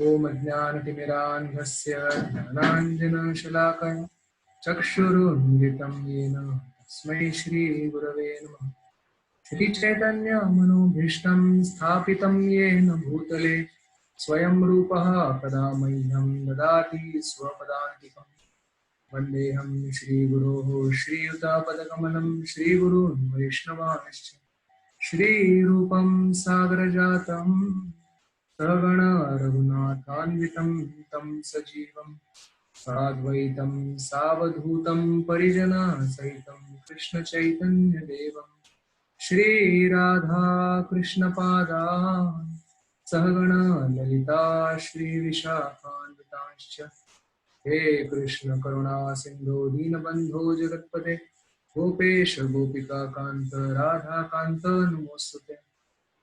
ओम अज्ञानतिमिरान्धस्य ज्ञानाञ्जनशलाकया चक्षुरुन्मिलितं येन तस्मै श्रीगुरवे नमः। श्रीचैतन्यमनोभीष्टं स्थापितं येन भूतले स्वयं रूपः कदा मह्यं ददाति स्वपदान्तिकम्। वन्देऽहं श्रीगुरोः श्रीयुतापदकमलं श्रीगुरून् वैष्णवांश्च श्रीरूपं सागरजातं सहगण रघुनाथान्वितं तं सजीवं साद्वैतं सावधूतं परिजनसहितं कृष्णचैतन्यदेवं श्रीराधा कृष्णपादान् सहगण ललिता श्रीविशाखान्वितांश्च हे कृष्ण करुणा सिंधु दीनबंधो जगत्पते गोपेश गोपिका कांत राधा कांत नमोस्तुते।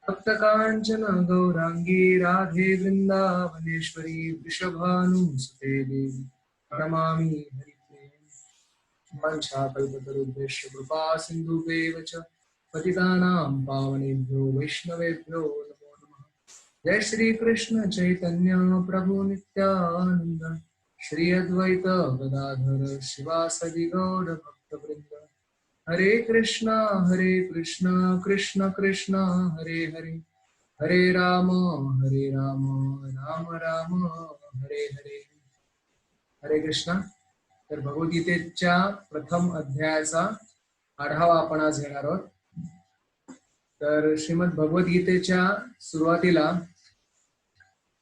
भक्त कांचन गौरांगी राधे वृंदावनेश्वरी वृषभानुसुते देवी प्रणमामि हरिप्रिये। वंशाकल्पतरुभ्यश्च कृपा सिन्धुभ्येव च पतितानां पावनेभ्यो वैष्णवेभ्यो नमो नमः। जय श्री कृष्ण चैतन्य प्रभु नित्यानंद श्री अद्वैत गदाधर शिवासदि गौर भक्तवृंद। हरे कृष्णा कृष्ण कृष्ण हरे हरे हरे राम राम राम हरे हरे। हरे कृष्णा। तर भगवद्गीतेच्या प्रथम अध्यायाचा आढावा आपण आज घेणार आहोत। तर श्रीमद भगवद्गीतेच्या सुरुवातीला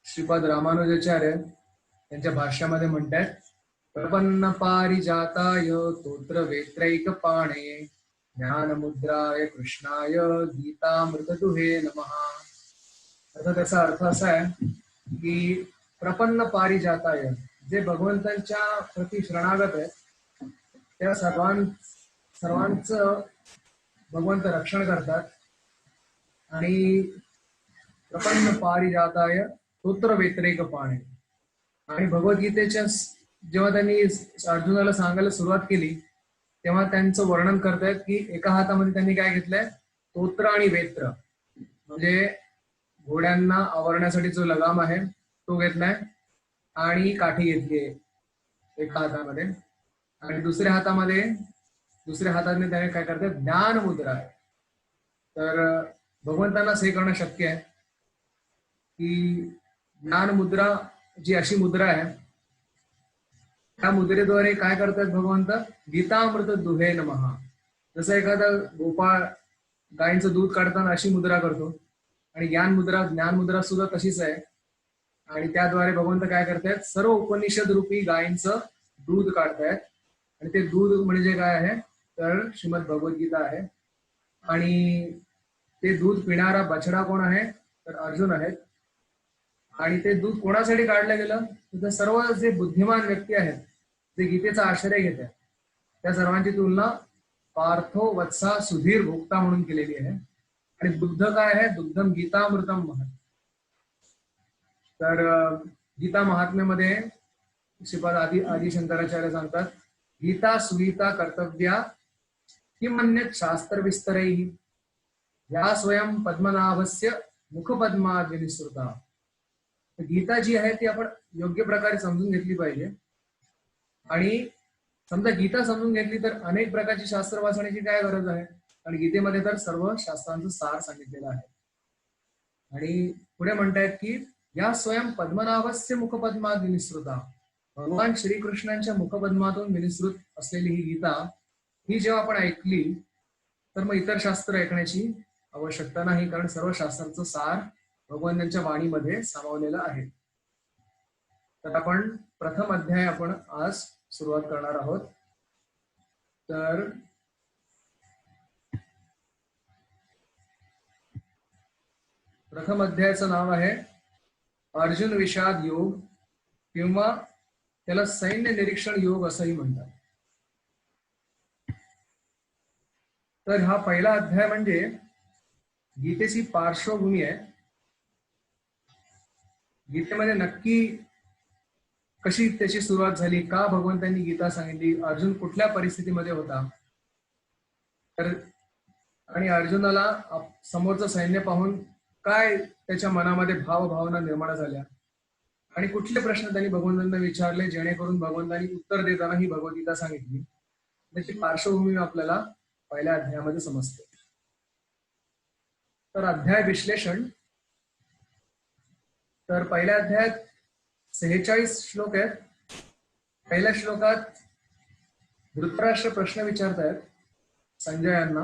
श्रीपाद रामानुजाचार्य त्यांच्या भाष्यामध्ये म्हणतात, प्रपन्न पारिजाताय तोत्र वेत्रैकपाणे ज्ञानमुद्राय कृष्णाय गीतामृतदुहे नमः। त्याचा अर्थ असा आहे की प्रपन्न पारिजाताय, जे भगवंतांच्या प्रति शरणागत आहेत त्या सर्वांचं भगवंत रक्षण करतात। आणि प्रपन्न पारिजाताय स्तोत्र व्यतिरेकपाणे, आणि भगवद्गीतेच्या जेव्हा त्यांनी अर्जुनाला सांगायला सुरुवात केली तेव्हा त्यांचं वर्णन करतायत की एका हातामध्ये त्यांनी काय घेतलंय, स्तोत्र आणि वेत्र, म्हणजे घोड्यांना आवरण्यासाठी जो लगाम आहे तो घेतलाय, आणि काठी घेतली एका हातामध्ये, आणि दुसऱ्या हाताने त्याने काय करतात, ज्ञान मुद्रा आहे। तर भगवंतांनाच हे करणं शक्य आहे की ज्ञान मुद्रा जी अशी मुद्रा आहे त्या मुद्रेद्वारे काय करतात भगवंत, गीतामृत दुहे नमः। जसं एखादा गोपाळ गायींचं दूध काढताना अशी मुद्रा करतो, आणि ज्ञान मुद्रा सुद्धा तशीच आहे, आणि त्याद्वारे भगवंत काय करतायत, सर्व उपनिषद रूपी गायींचं दूध काढतायत। आणि ते दूध म्हणजे काय आहे तर श्रीमद भगवद्गीता आहे, आणि ते दूध पिणारा बछडा कोण आहे तर अर्जुन आहेत। आणि ते दूध कोणासाठी काढलं गेलं तर सर्व जे बुद्धिमान व्यक्ती आहेत, जे गीतेचा आश्रय घेत आहेत, त्या सर्वांची तुलना पार्थो वत्सा सुधीर भोक्ता म्हणून केलेली आहे। आणि दुग्ध काय आहे, दुग्धम गीतामृतम महत्। तर गीता महात्म्यामध्ये श्रीपाद आदि शंकराचार्य सांगतात, गीता सुगीता कर्तव्या किमन्यत् शास्त्र विस्तरैः या स्वयं पद्मनाभस्य मुखपद्माद् विनिसृता। गीता जी आहे ती आपण योग्य प्रकारे समजून घेतली पाहिजे, आणि समजा गीता समजून घेतली तर अनेक प्रकारची शास्त्र वाचण्याची काय गरज आहे, आणि गीतेमध्ये तर सर्व शास्त्रांचं सार सांगितलेलं आहे। आणि पुढे म्हणतायत की या स्वयं पद्मनाभस्य मुखपद्माद् विनिसृता, भगवान श्रीकृष्णांच्या मुखपद्मातून विनिसृत असलेली ही गीता, ही जेव्हा आपण ऐकली तर मग इतर शास्त्र ऐकण्याची आवश्यकता नाही, कारण सर्व शास्त्रांचं सार भगवंतांच्या वाणीमध्ये सामावलेलं आहे। तर आपण प्रथम अध्याय आपण आज सुरुवात करणार आहोत। तर प्रथम अध्यायाचं नाव आहे अर्जुन विषाद योग, किंवा त्याला सैन्य निरीक्षण योग असंही म्हणतात। तर हा पहिला अध्याय म्हणजे गीतेची पार्श्वभूमी आहे। गीतेमध्ये नक्की कशी त्याची सुरुवात झाली, का भगवंतांनी गीता सांगितली, अर्जुन कुठल्या परिस्थितीमध्ये होता, तर आणि अर्जुनाला समोरचं सैन्य पाहून काय त्याच्या मनामध्ये भावभावना निर्माण झाल्या आणि कुठले प्रश्न त्यांनी भगवंतांना विचारले जेणेकरून भगवंतांनी उत्तर देताना ही भगवद्गीता सांगितली, त्याची पार्श्वभूमी आपल्याला पहिल्या अध्यायामध्ये समजते. तर अध्याय विश्लेषण. तर पहिल्या अध्यायात 46 श्लोक आहेत. पहिल्या श्लोकात धृतराष्ट्र प्रश्न विचारतायत संजयांना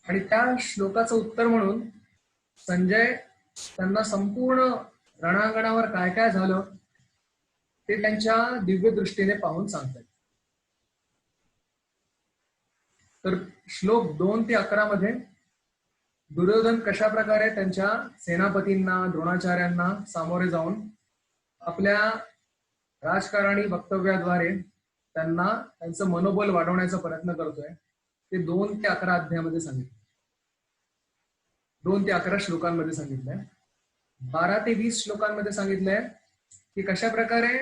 आणि त्या श्लोकाचं उत्तर म्हणून संजय त्यांना संपूर्ण रणांगणावर काय काय झालं ते त्यांच्या दिव्य दृष्टीने पाहून सांगतात. तर श्लोक 2 ते 11 मध्ये दुर्योधन कशा प्रकारे त्यांच्या सेनापतींना द्रोणाचार्यांना सामोरे जाऊन आपल्या राजकारणी वक्तव्याद्वारे त्यांना त्यांचं मनोबल वाढवण्याचा प्रयत्न करतोय ते 2 ते 11 अध्यायामध्ये सांगितलं. 2 ते 11 श्लोकांमध्ये सांगितलंय. 12 ते 20 श्लोकांमध्ये सांगितलंय की कशा प्रकारे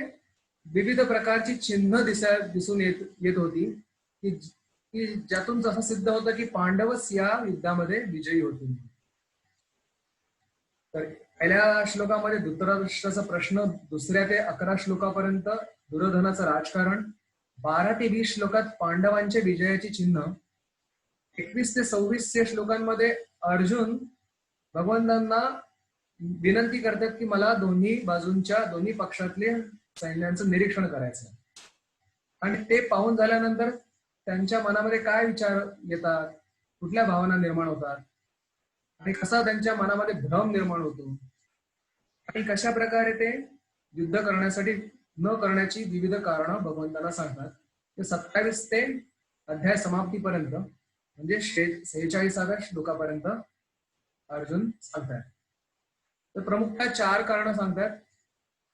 विविध प्रकारची चिन्ह दिसून येत होती की ज्यातून असं सिद्ध होतं की पांडवच या युद्धामध्ये विजयी होतील. तर पहिल्या श्लोकामध्ये धृतराष्ट्राचा प्रश्न, 2 ते 11 श्लोकापर्यंत दुर्योधनाचं राजकारण, 12 ते 20 श्लोकात पांडवांचे विजयाची चिन्ह, 21 ते 26 श्लोकांमध्ये अर्जुन भगवंतांना विनंती करतात की मला दोन्ही बाजूंच्या दोन्ही पक्षातले सैन्यांचं निरीक्षण करायचं आणि ते पाहून झाल्यानंतर त्यांच्या मनामध्ये काय विचार येतात, कुठल्या भावना निर्माण होतात आणि कसा त्यांच्या मनामध्ये भ्रम निर्माण होतो आणि कशा प्रकारे ते युद्ध करण्यासाठी न करण्याची विविध कारणं भगवंतांना सांगतात. ते 27 ते अध्याय समाप्तीपर्यंत म्हणजे 46व्या श्लोकापर्यंत अर्जुन सांगतात. तर प्रमुख 4 कारणं सांगतात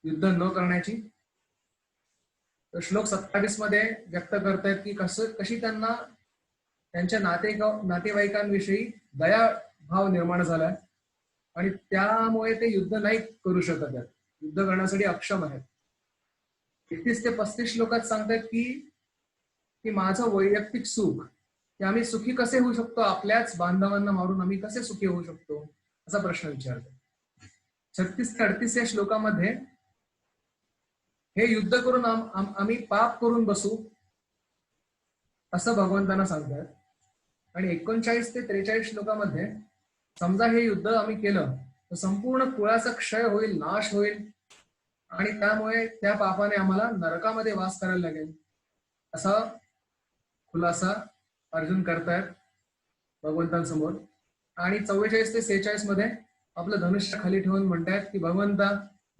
युद्ध न करण्याची. तर श्लोक 27 मध्ये व्यक्त करतायत की कशी त्यांना त्यांच्या नातेवाईकांविषयी दया भाव निर्माण झालाय आणि त्यामुळे ते युद्ध नाही करू शकत आहेत, युद्ध करण्यासाठी अक्षम आहेत. 31 ते 35 श्लोकात सांगतायत की माझं वैयक्तिक सुख, की आम्ही सुखी कसे होऊ शकतो, आपल्याच बांधवांना मारून आम्ही कसे सुखी होऊ शकतो असा प्रश्न विचारतात. 36 ते 38 या श्लोकामध्ये हे युद्ध करून आम्ही पाप करून बसू असं भगवंतांना सांगतात. आणि 39 ते 43 श्लोकामध्ये समजा हे युद्ध आम्ही केलं तर संपूर्ण कुळाचा क्षय होईल, नाश होईल आणि त्यामुळे त्या पापाने आम्हाला नरकामध्ये वास करायला लागेल असा खुलासा अर्जुन करतायत भगवंतांसमोर. आणि 44 ते 46 मध्ये आपलं धनुष्य खाली ठेवून म्हणतायत की भगवंता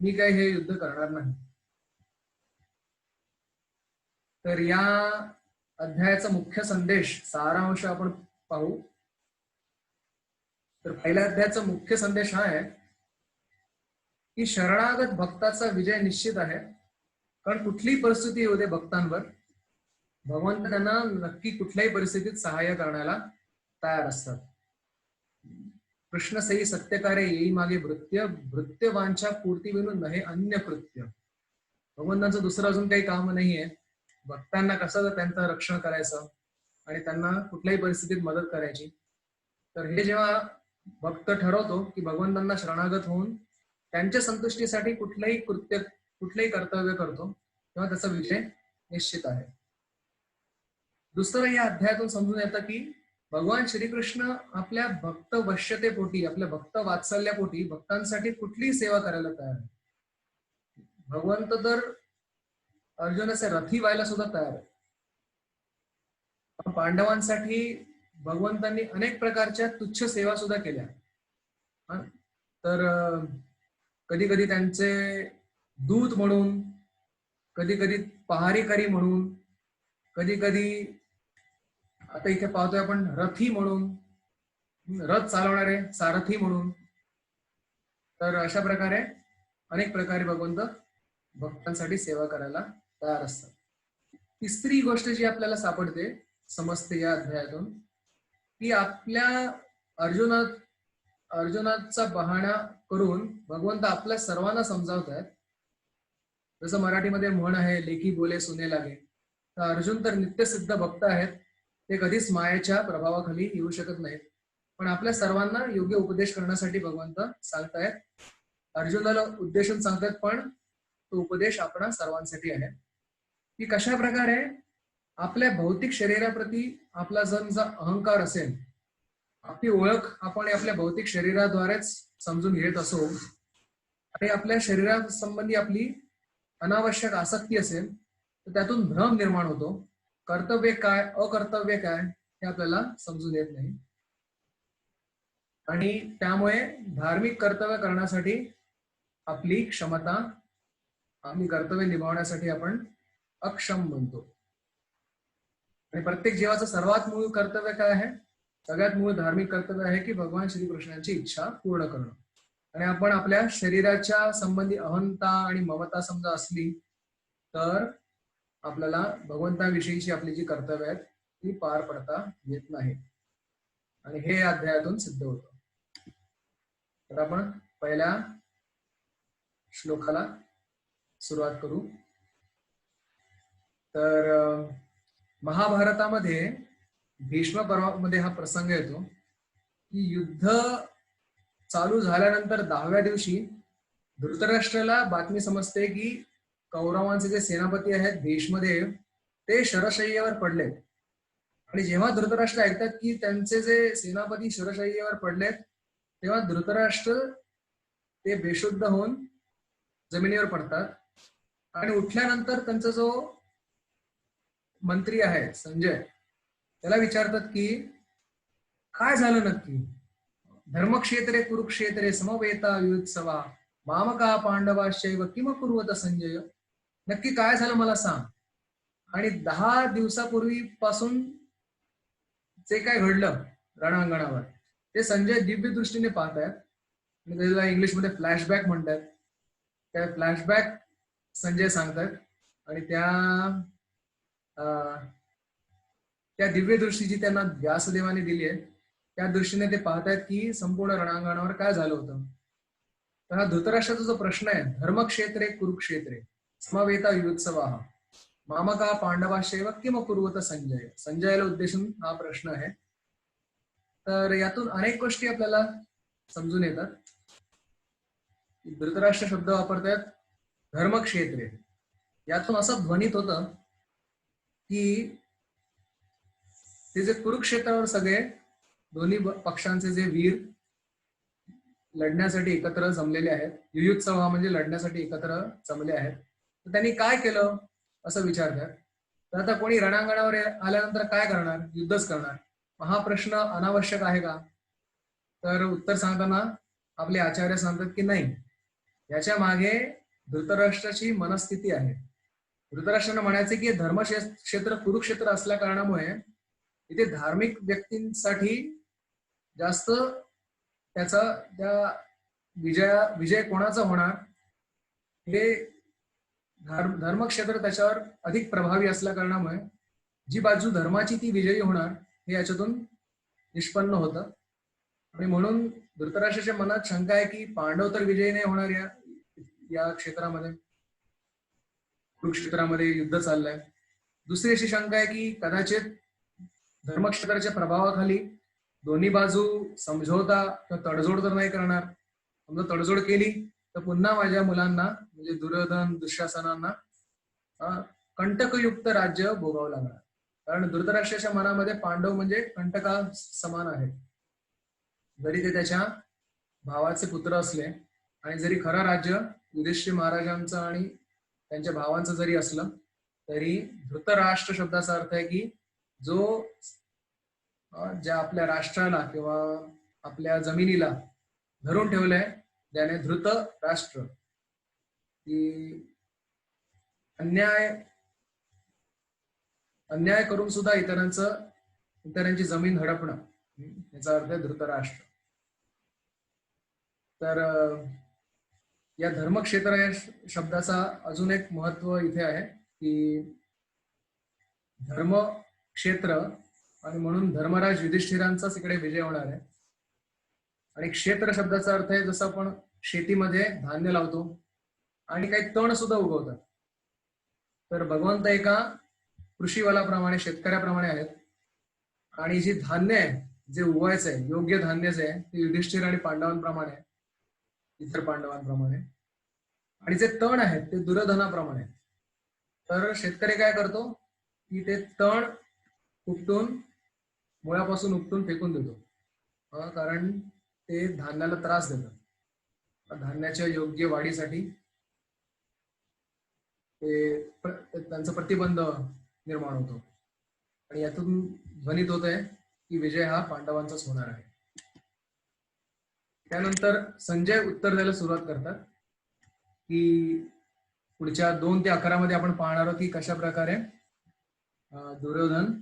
मी काय हे युद्ध करणार नाही. तर या अध्यायाचा मुख्य संदेश सारांश आपण पाहू. तर पहिल्या अध्यायाचा मुख्य संदेश हा आहे की शरणागत भक्ताचा विजय निश्चित आहे. कारण कुठलीही परिस्थिती येऊ दे भक्तांवर, भगवंत त्यांना नक्की कुठल्याही परिस्थितीत सहाय्य करण्याला तयार असतात. कृष्ण सई सत्यकार्य येई मागे भृत्य वांछा पूर्ती विनू नहे अन्य कृत्य. भगवंतांचं दुसरं अजून काही काम नाहीये भक्तांना कसं त्यांचं रक्षण करायचं आणि त्यांना कुठल्याही परिस्थितीत मदत करायची. तर हे जेव्हा भक्त ठरवतो की भगवंतांना शरणागत होऊन त्यांच्या संतुष्टीसाठी कुठलंही कर्तव्य करतो तेव्हा त्याचा विजय निश्चित आहे. दुसरं या अध्यायातून समजून येतं की भगवान श्रीकृष्ण आपल्या भक्त वश्यतेपोटी, आपल्या भक्त वात्सल्यापोटी भक्तांसाठी कुठलीही सेवा करायला तयार आहे. भगवंत तर अर्जुनाचे रथी व्हायला सुद्धा तयार आहे. पांडवांसाठी भगवंतांनी अनेक प्रकारच्या तुच्छ सेवा सुद्धा केल्या. तर कधी कधी त्यांचे दूत म्हणून, कधी कधी पहारेकरी म्हणून, कधी कधी आता इथे पाहतोय आपण रथी म्हणून, रथ चालवणारे सारथी म्हणून. तर अशा प्रकारे अनेक प्रकारे भगवंत भक्तांसाठी सेवा करायला तयार असतात. तिसरी गोष्ट जी आपल्याला सापडते समजते या अध्यायातून की आपल्या अर्जुनाचा बहाणा करून भगवंत आपल्या सर्वांना समजावतात. जसं मराठीमध्ये म्हण आहे, लेखी बोले सुने लागे. तर अर्जुन तर नित्यसिद्ध भक्त आहेत, ते कधीच मायेच्या प्रभावाखाली येऊ शकत नाहीत. पण आपल्या सर्वांना योग्य उपदेश करण्यासाठी भगवंत सांगतायत. अर्जुनाला उद्देशून सांगतात, पण तो उपदेश आपणा सर्वांसाठी आहे की कशा प्रकारे आपल्या भौतिक शरीराप्रती आपला जर अहंकार असेल, आपली ओळख आपण आपल्या भौतिक शरीराद्वारेच समजून घेत असो आणि आपल्या शरीरासंबंधी आपली अनावश्यक आसक्ती असेल, तर त्यातून भ्रम निर्माण होतो. कर्तव्य काय अकर्तव्य काय हे आपल्याला समजून येत नाही आणि त्यामुळे धार्मिक कर्तव्य करण्यासाठी आपली क्षमता, आपली कर्तव्य निभावण्यासाठी आपण अक्षम बनतो. आणि प्रत्येक जीवाचं सर्वात मूळ कर्तव्य काय आहे? सगळ्यात मूळ धार्मिक कर्तव्य आहे की भगवान श्रीकृष्णांची इच्छा पूर्ण करणं. आणि आपण आपल्या शरीराच्या संबंधी अहंता आणि ममता समजा असली तर आपल्याला भगवंताविषयीची आपली जी कर्तव्य आहेत ती पार पडता येत नाही. आणि हे अध्यायातून सिद्ध होतं. तर आपण पहिल्या श्लोकाला सुरुवात करू. तर महाभारतामध्ये भीष्म पर्वामध्ये हा प्रसंग येतो की युद्ध चालू झाल्यानंतर 10व्या दिवशी धृतराष्ट्राला बातमी समजते की कौरवांचे जे सेनापती आहेत भीष्मदेव ते शरशय्येवर पडलेत. आणि जेव्हा धृतराष्ट्र ऐकतात की त्यांचे जे सेनापती शरशय्येवर पडलेत, तेव्हा धृतराष्ट्र ते बेशुद्ध होऊन जमिनीवर पडतात. आणि उठल्यानंतर त्यांचा जो मंत्री आहे संजय, त्याला विचारतात की काय झालं नक्की? धर्मक्षेत्रे कुरुक्षेत्रे समवेता युत्सवा मामका पांडवाश्चैव किम कुर्वत संजय. नक्की काय झालं मला सांग. आणि 10 दिवसापूर्वीपासून जे काय घडलं रणांगणावर ते संजय दिव्य दृष्टीने पाहत आहेत. त्याला इंग्लिशमध्ये फ्लॅशबॅक म्हणतात. त्या फ्लॅशबॅक संजय सांगतात आणि त्या दिव्य दृष्टीची त्यांना व्यासदेवाने दिली आहे. त्या दृष्टीने ते पाहतायत की संपूर्ण रणांगणावर काय झालं होतं. तर हा धृतराष्ट्राचा जो प्रश्न आहे, धर्मक्षेत्रे कुरुक्षेत्रे समवेता युत्सवा मामका पांडवाश्चैव किम कुर्वत संजय, संजयाला उद्देशून हा प्रश्न आहे. तर यातून अनेक गोष्टी आपल्याला समजून येतात. धृतराष्ट्र शब्द वापरतात धर्मक्षेत्रे, यातून असं ध्वनित होतं की ते जे कुरुक्षेत्रावर सगळे दोन्ही पक्षांचे जे वीर लढण्यासाठी एकत्र जमलेले आहेत, युयुत्सव म्हणजे लढण्यासाठी एकत्र जमले आहेत, तर त्यांनी काय केलं असं विचारतात. तर आता कोणी रणांगणावर आल्यानंतर काय करणार? युद्धच करणार. हा प्रश्न अनावश्यक आहे का? तर उत्तर सांगताना आपले आचार्य सांगतात की नाही, याच्या मागे धृतराष्ट्राची मनस्थिती आहे. धृतराष्ट्रानं म्हणायचे की धर्मक्षेत्र कुरुक्षेत्र असल्या कारणामुळे इथे धार्मिक व्यक्तींसाठी जास्त त्या विजय कोणाचा होणार हे धर्मक्षेत्र त्याच्यावर अधिक प्रभावी असल्या कारणामुळे जी बाजू धर्माची ती विजयी होणार हे याच्यातून निष्पन्न होतं. आणि म्हणून धृतराष्ट्राच्या मनात शंका आहे की पांडव तर विजयी नाही होणार या क्षेत्रामध्ये, कुरुक्षेत्रामध्ये युद्ध चाललंय. दुसरी अशी शंका आहे की कदाचित धर्मक्षेत्राच्या प्रभावाखाली दोन्ही बाजू समझोता किंवा तडजोड तर नाही करणार. समजा तडजोड केली तर पुन्हा माझ्या मुलांना म्हणजे दुर्योधन दुःशासनांना कंटकयुक्त राज्य भोगावं लागणार. कारण धृतराष्ट्राच्या मनामध्ये पांडव म्हणजे कंटका समान आहेत. जरी ते त्याच्या भावाचे पुत्र असले आणि जरी खरं राज्य युधिष्ठिर महाराजांचं आणि त्यांच्या भावांचं जरी असलं तरी धृतराष्ट्र शब्दाचा अर्थ आहे की जो ज्या आपल्या राष्ट्राला किंवा आपल्या जमिनीला धरून ठेवलंय ज्याने धृत राष्ट्र, की अन्याय करून सुद्धा इतरांची जमीन हडपणं, याचा अर्थ आहे धृतराष्ट्र. तर या धर्मक्षेत्र या शब्दाचा अजून एक महत्व इथे आहे की धर्मक्षेत्र आणि म्हणून धर्मराज युधिष्ठिरांचाच इकडे विजय होणार आहे. आणि क्षेत्र शब्दाचा अर्थ आहे जसं आपण शेतीमध्ये धान्य लावतो आणि काही तण सुद्धा उगवतात. तर भगवंत एका कृषीवालाप्रमाणे शेतकऱ्याप्रमाणे आहेत आणि जी धान्य आहे जे उगवायचं आहे, योग्य धान्य जे आहे ते युधिष्ठिर आणि पांडवांप्रमाणे आहे, इतर पांडवांप्रमाणे. आणि जे तण आहेत ते दुर्योधनाप्रमाणे. तर शेतकरी काय करतो की ते तण उपटून, मुळापासून उपटून फेकून देतो, कारण ते धान्याला त्रास देतात. धान्याच्या योग्य वाढीसाठी ते त्यांचा प्रतिबंध निर्माण होतो. आणि यातून ध्वनित होत आहे की विजय हा पांडवांचाच होणार आहे. त्यानंतर संजय उत्तर द्यायला सुरुवात करतात की पुढच्या 2 ते 11 मध्ये आपण पाहणार आहोत की कशा प्रकारे दुर्योधन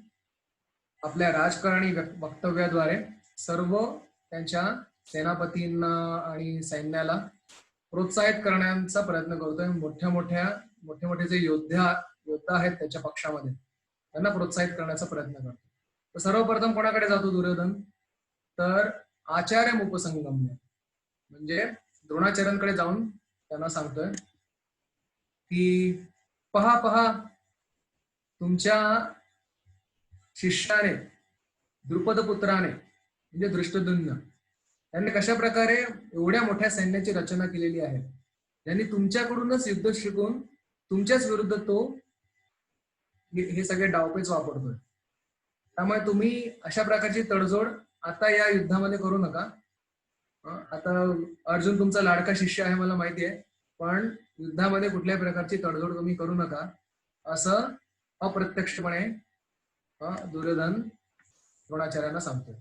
आपल्या राजकारणी वक्तव्याद्वारे सर्व त्यांच्या सेनापतींना आणि सैन्याला प्रोत्साहित करण्याचा प्रयत्न करतोय. मोठे मोठे जे योद्धा आहेत त्याच्या पक्षामध्ये त्यांना प्रोत्साहित करण्याचा प्रयत्न करतो. तर सर्वप्रथम कोणाकडे जातो दुर्योधन, तर आचार्य उपसंगम्य म्हणजे द्रोणाचार्यांकडे जाऊन त्यांना सांगतोय की पहा पहा, तुमच्या शिष्याने, द्रुपद पुत्राने म्हणजे दृष्टद्युम्न, त्यांनी कशा प्रकारे एवढ्या मोठ्या सैन्याची रचना केलेली आहे, त्यांनी तुमच्याकडूनच युद्ध शिकून तुमच्याच विरुद्ध तो हे सगळे डावपेच वापरतोय. त्यामुळे तुम्ही अशा प्रकारची तडजोड आता या युद्धामध्ये करू नका. आता अर्जुन तुमचा लाडका शिष्य आहे मला माहिती आहे, पण युद्धामध्ये कुठल्याही प्रकारची तडजोड तुम्ही करू नका, असं अप्रत्यक्षपणे दुर्योधन द्रोणाचार्यांना सांगतोय.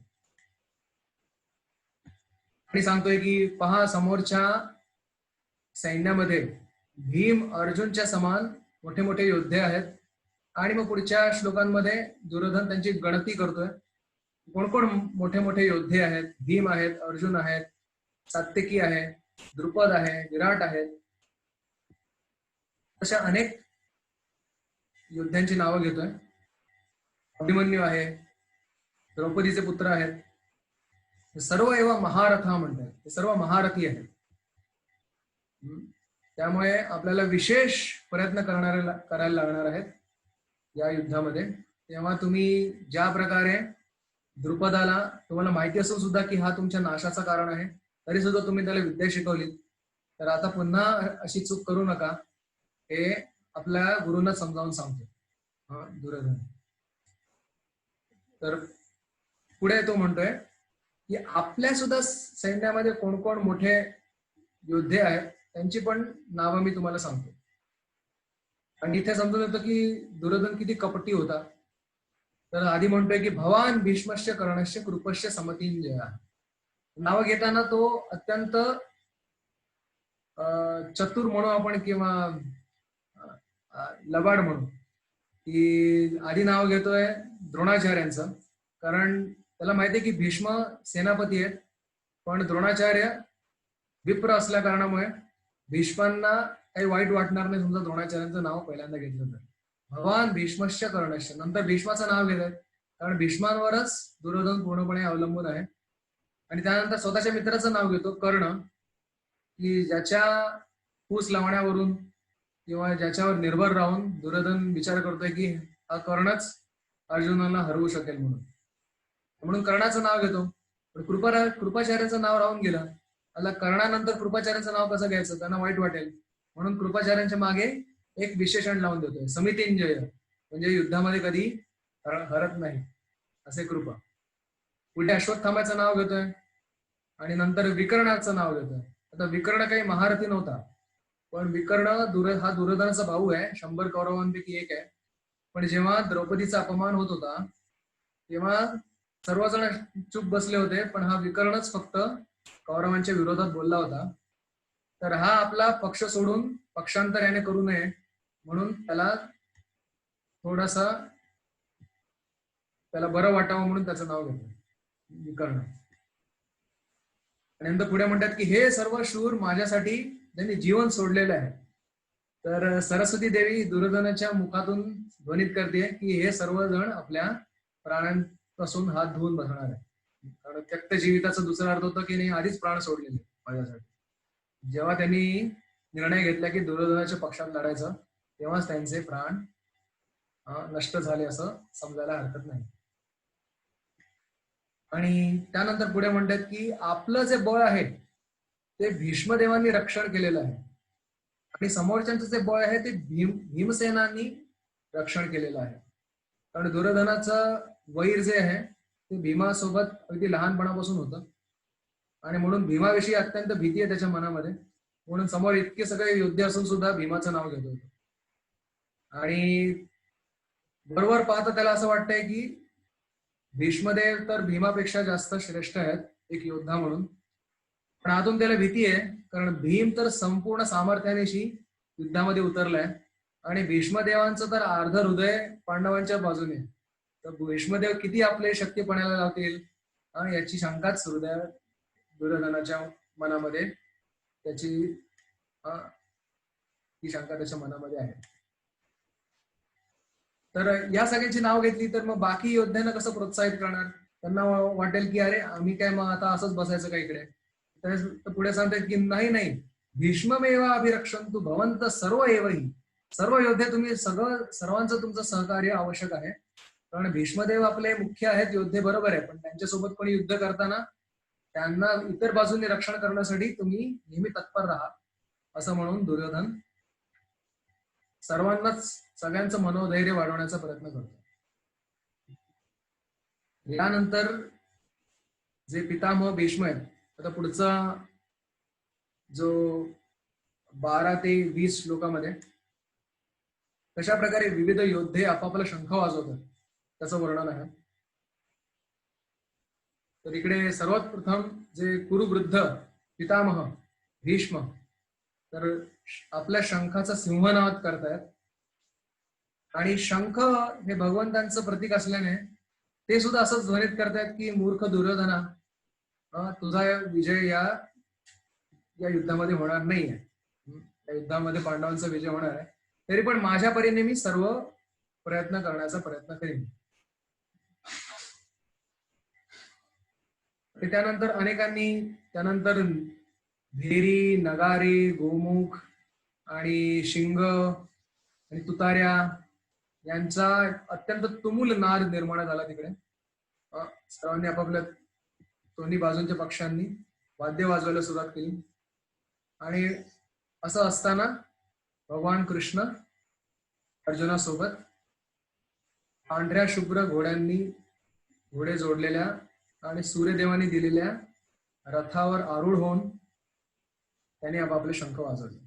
आणि सांगतोय की पहा, समोरच्या सैन्यामध्ये भीम अर्जुनच्या समान मोठे मोठे योद्धे आहेत. आणि मग पुढच्या श्लोकांमध्ये दुर्योधन त्यांची गणती करतोय, कोण कोण मोठे मोठे योद्धे आहेत. भीम आहेत, अर्जुन आहेत, सात्यकी आहे, द्रुपद आहे, विराट आहेत, अशा अनेक योद्ध्यांची नावं घेतोय. अभिमन्यू आहे, द्रौपदीचे पुत्र आहेत, सर्व एवं महारथा म्हणतात, ते सर्व महारथी आहेत. त्यामुळे आपल्याला विशेष प्रयत्न करायला लागणार आहेत या युद्धामध्ये. तेव्हा तुम्ही ज्या प्रकारे द्रुपदाला, तुम्हाला माहिती असून सुद्धा की हा तुमच्या नाशाचं कारण आहे, तरी सुद्धा तुम्ही त्याला विद्या शिकवली, तर आता पुन्हा अशी चूक करू नका, हे आपल्या गुरूंना समजावून सांगतो दुर्योधन. तर पुढे तो म्हणतोय की आपल्या सुद्धा सैन्यामध्ये कोण कोण मोठे योद्धे आहेत त्यांची पण नावं मी तुम्हाला सांगतो. आणि इथे समजून येतं की दुर्योधन किती कपटी होता. तर आधी म्हणतोय की भवान भीष्मश्च कर्णश्च कृपश्च समतींजय. नावं घेताना तो अत्यंत चतुर म्हणू आपण किंवा लबाड म्हणू, की आधी नाव घेतोय द्रोणाचार्यांचं, कारण त्याला माहिती आहे की भीष्म सेनापती आहेत, पण द्रोणाचार्य विप्र असल्या कारणामुळे भीष्मांना काही वाईट वाटणार नाही समजा द्रोणाचार्यांचं नाव पहिल्यांदा घेतलं तर. भगवान भीष्मश्च कर्णश्च, नंतर भीष्माचं नाव घेत आहेत, कारण भीष्मांवरच दुर्योधन पूर्णपणे अवलंबून आहे. आणि त्यानंतर स्वतःच्या मित्राचं नाव घेतो कर्ण, की ज्याच्या फूस लावण्यावरून किंवा ज्याच्यावर निर्भर राहून दुर्योधन विचार करतोय की हा कर्णच अर्जुनाला हरवू शकेल म्हणून कर्णाचं नाव घेतो. पण कृपाचार्याचं नाव राहून गेलं. आता कर्णानंतर कृपाचार्याचं नाव कसं घ्यायचं, त्यांना वाईट वाटेल, म्हणून कृपाचार्यांच्या मागे एक विशेषण लावून देतोय, समितींजय, म्हणजे युद्धामध्ये कधी हरत नाही असे कृपा. पुढे अश्वत्थामाचं नाव घेतोय आणि नंतर विकर्णाचं नाव घेतोय. आता विकर्ण काही महारथी नव्हता, पण विकर्ण हा दुर्योधनाचा भाऊ आहे, 100 कौरवांपैकी एक आहे. पण जेव्हा द्रौपदीचा अपमान होत होता तेव्हा सर्वजण चूप बसले होते, पण हा विकर्णच फक्त कौरवांच्या विरोधात बोलला होता. तर हा आपला पक्ष सोडून पक्षांतर याने करू नये म्हणून थोडासा त्याला बरं वाटावं म्हणून त्याचं नाव घेतो विकर्ण. आणि नंतर पुढे म्हणतात की हे सर्व शूर माझ्यासाठी त्यांनी जीवन सोडलेलं आहे. तर सरस्वती देवी दुर्योधनाच्या मुखातून ध्वनित करते की हे सर्वजण आपल्या प्राणांपासून हात धुवून बसणार आहे, कारण त्यक्त जीविताचा दुसरा अर्थ होता की नाही आधीच प्राण सोडलेले माझ्यासाठी. जेव्हा त्यांनी निर्णय घेतला की दुर्योधनाच्या पक्षात लढायचं, तेव्हाच त्यांचे प्राण नष्ट झाले असं समजायला हरकत नाही. आणि त्यानंतर पुढे म्हणतात की आपलं जे बळ आहे ते भीष्मदेवांनी रक्षण केलेलं आहे आणि समोरच्यांचं जे बळ आहे ते भीमसेनांनी रक्षण केलेलं आहे. कारण दुर्योधनाचं वैर जे आहे ते भीमासोबत अगदी लहानपणापासून होतं आणि म्हणून भीमाविषयी अत्यंत भीती आहे त्याच्या मनामध्ये. म्हणून समोर इतके सगळे योद्धे असून सुद्धा भीमाचं नाव घेत होतं. आणि बरोबर पाहता त्याला असं वाटतंय की भीष्मदेव तर भीमापेक्षा जास्त श्रेष्ठ आहेत एक योद्धा म्हणून, पण आतून त्याला भीती आहे कारण भीम तर संपूर्ण सामर्थ्यानेशी युद्धामध्ये उतरलाय आणि भीष्मदेवांचं तर अर्ध हृदय पांडवांच्या बाजूने. तर भीष्मदेव किती आपले शक्तीपणाला लावतील याची शंकाच हृदय दुर्योधनाच्या मनामध्ये त्याची ही शंका त्याच्या मनामध्ये आहे. तर या सगळ्यांची नाव घेतली तर मग बाकी योद्ध्यांना कसं प्रोत्साहित करणार? त्यांना वाटेल की अरे आम्ही काय मग आता असंच बसायचं का इकडे? तर पुढे सांगतात की नाही नाही, भीष्ममेव अभिरक्षन्तु भवन्तः सर्व एवही. सर्व योद्धे तुम्ही सर्वांचं तुमचं सहकार्य आवश्यक आहे. कारण भीष्मदेव आपले मुख्य आहेत योद्धे बरोबर आहे, पण त्यांच्यासोबत कोणी युद्ध करताना त्यांना इतर बाजूने रक्षण करण्यासाठी तुम्ही नेहमी तत्पर राहा असं म्हणून दुर्योधन सर्वांनाच सगळ्यांचं मनोधैर्य वाढवण्याचा प्रयत्न करतो. यानंतर जे पितामह भीष्म आहेत, आता पुढचा जो 12 ते 20 श्लोकामध्ये कशा प्रकारे विविध योद्धे आपापला शंख वाजवतात त्याचं वर्णन आहे. तर इकडे सर्वात प्रथम जे कुरुवृद्ध पितामह भीष्म तर आपल्या शंखाचा सिंहनाद करतायत आणि शंख हे भगवंतांचं प्रतीक असल्याने ते सुद्धा असंच ध्वनित करतायत की मूर्ख दुर्योधना, तुझा विजय या युद्धामध्ये होणार नाहीये. या युद्धामध्ये पांडवांचा विजय होणार आहे, तरी पण माझ्या परीने मी सर्व प्रयत्न करण्याचा प्रयत्न करीन. त्यानंतर अनेकांनी त्यानंतर भेरी, नगारे, गोमुख आणि शिंग आणि तुतार्या यांचा अत्यंत तुमुल नाद निर्माण झाला तिकडे. सर्वांनी आपापल्या दोन्ही बाजूंच्या पक्षांनी वाद्य वाजवायला सुरुवात केली आणि असं असताना भगवान कृष्ण अर्जुनासोबत पांढऱ्या शुभ्र घोडे जोडलेल्या आणि सूर्यदेवाने दिलेल्या रथावर आरूढ होऊन त्यांनी आपापले शंख वाजवले.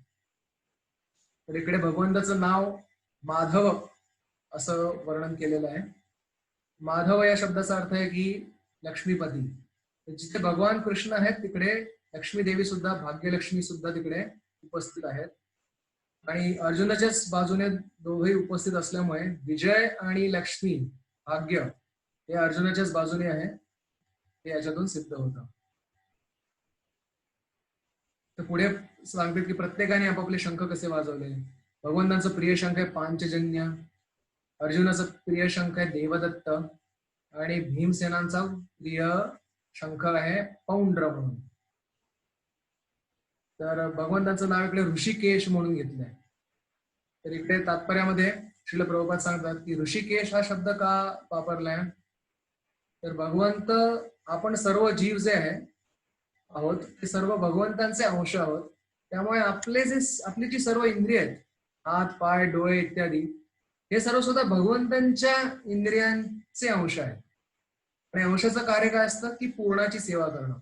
तर इकडे भगवंताचं नाव माधव असं वर्णन केलेलं आहे. माधव या शब्दाचा अर्थ आहे की लक्ष्मीपती. जिथे भगवान कृष्ण आहेत तिकडे लक्ष्मी देवी सुद्धा, भाग्यलक्ष्मी सुद्धा तिकडे उपस्थित आहेत आणि अर्जुनाच्याच बाजूने दोघेही उपस्थित असल्यामुळे विजय आणि लक्ष्मी भाग्य हे अर्जुनाच्याच बाजूने आहे हे याच्यातून सिद्ध होतं. तर पुढे सांगतात की प्रत्येकाने आपापले शंख कसे वाजवले. भगवंतांचं प्रिय शंख आहे पांचजन्य, अर्जुनाचा प्रिय शंख आहे देवदत्त आणि भीमसेनांचा प्रिय शंख आहे पौंड्र म्हणून. तर भगवंतांचं नाव इकडे ऋषिकेश म्हणून घेतलंय. तर इकडे तात्पर्यामध्ये श्रील प्रभुपाद सांगतात की ऋषिकेश हा शब्द का वापरलाय, तर भगवंत आपण सर्व जीव जे आहे आहोत ते सर्व भगवंतांचे अंश आहोत. त्यामुळे आपली जी सर्व इंद्रिय आहेत, हात, पाय, डोळे इत्यादी, हे सर्व सुद्धा भगवंतांच्या इंद्रियांचे अंश आहेत आणि अंशाचं कार्य काय असतं की पूर्णाची सेवा करणं.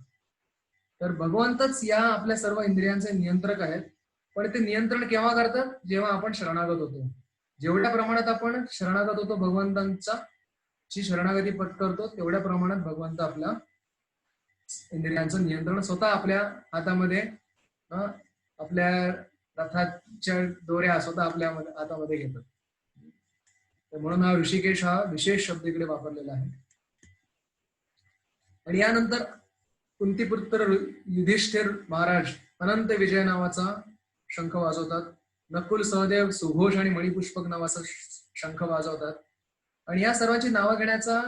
तर भगवंतच या आपल्या सर्व इंद्रियांचे नियंत्रक आहेत, पण ते नियंत्रण केव्हा करतात, जेव्हा आपण शरणागत होतो. जेवढ्या प्रमाणात आपण शरणागत होतो भगवंतांचा शरणागती पत्करतो तेवढ्या प्रमाणात भगवंत आपल्या इंद्रियांचं नियंत्रण स्वतः आपल्या हातामध्ये, आपल्या रथाच्या दोऱ्या स्वतः आपल्या हातामध्ये घेतात. म्हणून हा ऋषिकेश हा विशेष शब्द इकडे वापरलेला आहे. आणि यानंतर कुंतीपुत्र युधिष्ठिर महाराज अनंत विजय नावाचा शंख वाजवतात. नकुल, सहदेव, सुघोष आणि मणिपुष्पक नावाचा शंख वाजवतात. आणि या सर्वांची नावं घेण्याचा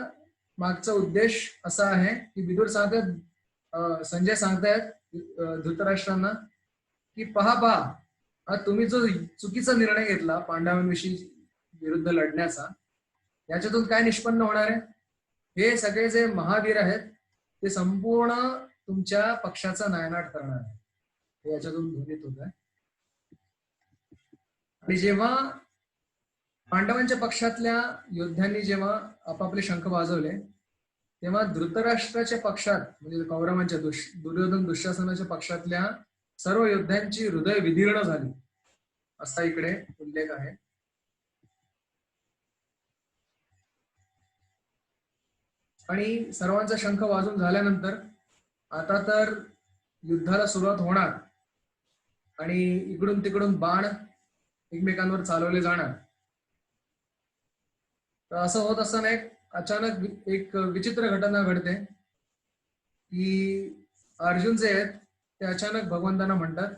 मागचा उद्देश असा आहे की विदुर सांगतात, संजय सांगतायत धृतराष्ट्रांना की पहा तुम्ही जो चुकीचा निर्णय घेतला पांडवांविषयी विरुद्ध लढण्याचा, याच्यातून काय निष्पन्न होणार आहे. हे सगळे जे महावीर आहेत ते संपूर्ण तुमच्या पक्षाचा नायनाट करणार आहे, हे याच्यातून ध्वनित होत आहे. आणि जेव्हा पांडवांच्या पक्षातल्या योद्ध्यांनी जेव्हा आपापले शंख वाजवले, तेव्हा धृतराष्ट्राच्या पक्षात म्हणजे कौरवांच्या दुर्योधन दुःशासनाच्या पक्षातल्या सर्व योद्ध्यांची हृदय विदीर्ण झाली, असा इकडे उल्लेख आहे. आणि सर्वांचा शंख वाजून झाल्यानंतर आता तर युद्धाला सुरुवात होणार आणि इकडून तिकडून बाण एकमेकांवर चालवले जाणार. तर असं होत असताना अचानक एक विचित्र घटना घडते की अर्जुन जे आहेत ते अचानक भगवंतांना म्हणतात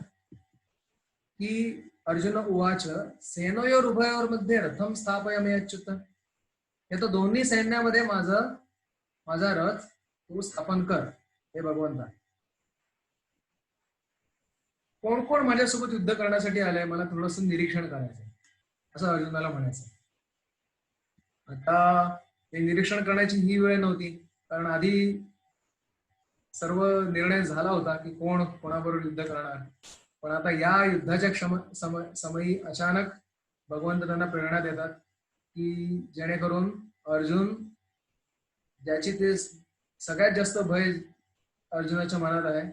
की अर्जुन उवाच सेनयोर उभयोर मध्ये रथम स्थापयामि अच्युत. हे तर दोन्ही सैन्यामध्ये माझा रथ तू स्थापन कर हे भगवंता. कोण कोण माझ्यासोबत युद्ध करण्यासाठी आलंय मला थोडस निरीक्षण करायचंय, असं अर्जुनाला म्हणायचं. आता हे निरीक्षण करण्याची ही वेळ नव्हती, कारण आधी सर्व निर्णय झाला होता की कोण कोणाबरोबर युद्ध करणार. पण आता या युद्धाच्या समयी अचानक भगवंत त्यांना प्रेरणा देतात की जेणेकरून अर्जुन, ज्याची ते सगळ्यात जास्त भय अर्जुनाच्या मनात आहे,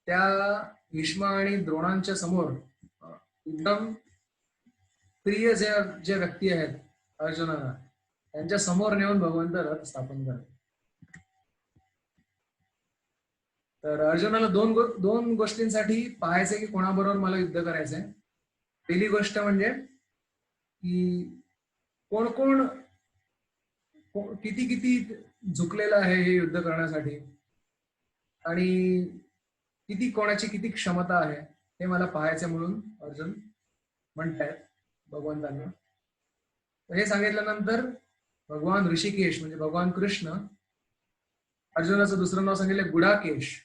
त्या भीष्म आणि द्रोणांच्या समोर एकदम प्रिय जे व्यक्ती आहेत अर्जुनाला, त्यांच्या समोर नेऊन भगवंत रथ स्थापन करतात. तर अर्जुनाला दोन गोष्टींसाठी पाहायचंय की कोणाबरोबर मला युद्ध करायचंय. पहिली गोष्ट म्हणजे की कोण कोण किती किती झुकलेलं आहे हे युद्ध करण्यासाठी आणि कोणाची किती क्षमता आहे हे मला पाहायचं म्हणून अर्जुन म्हणतायत भगवंतांना. हे सांगितल्यानंतर भगवान ऋषिकेश म्हणजे भगवान कृष्ण अर्जुनाचं दुसरं नाव सांगितलं गुडाकेश,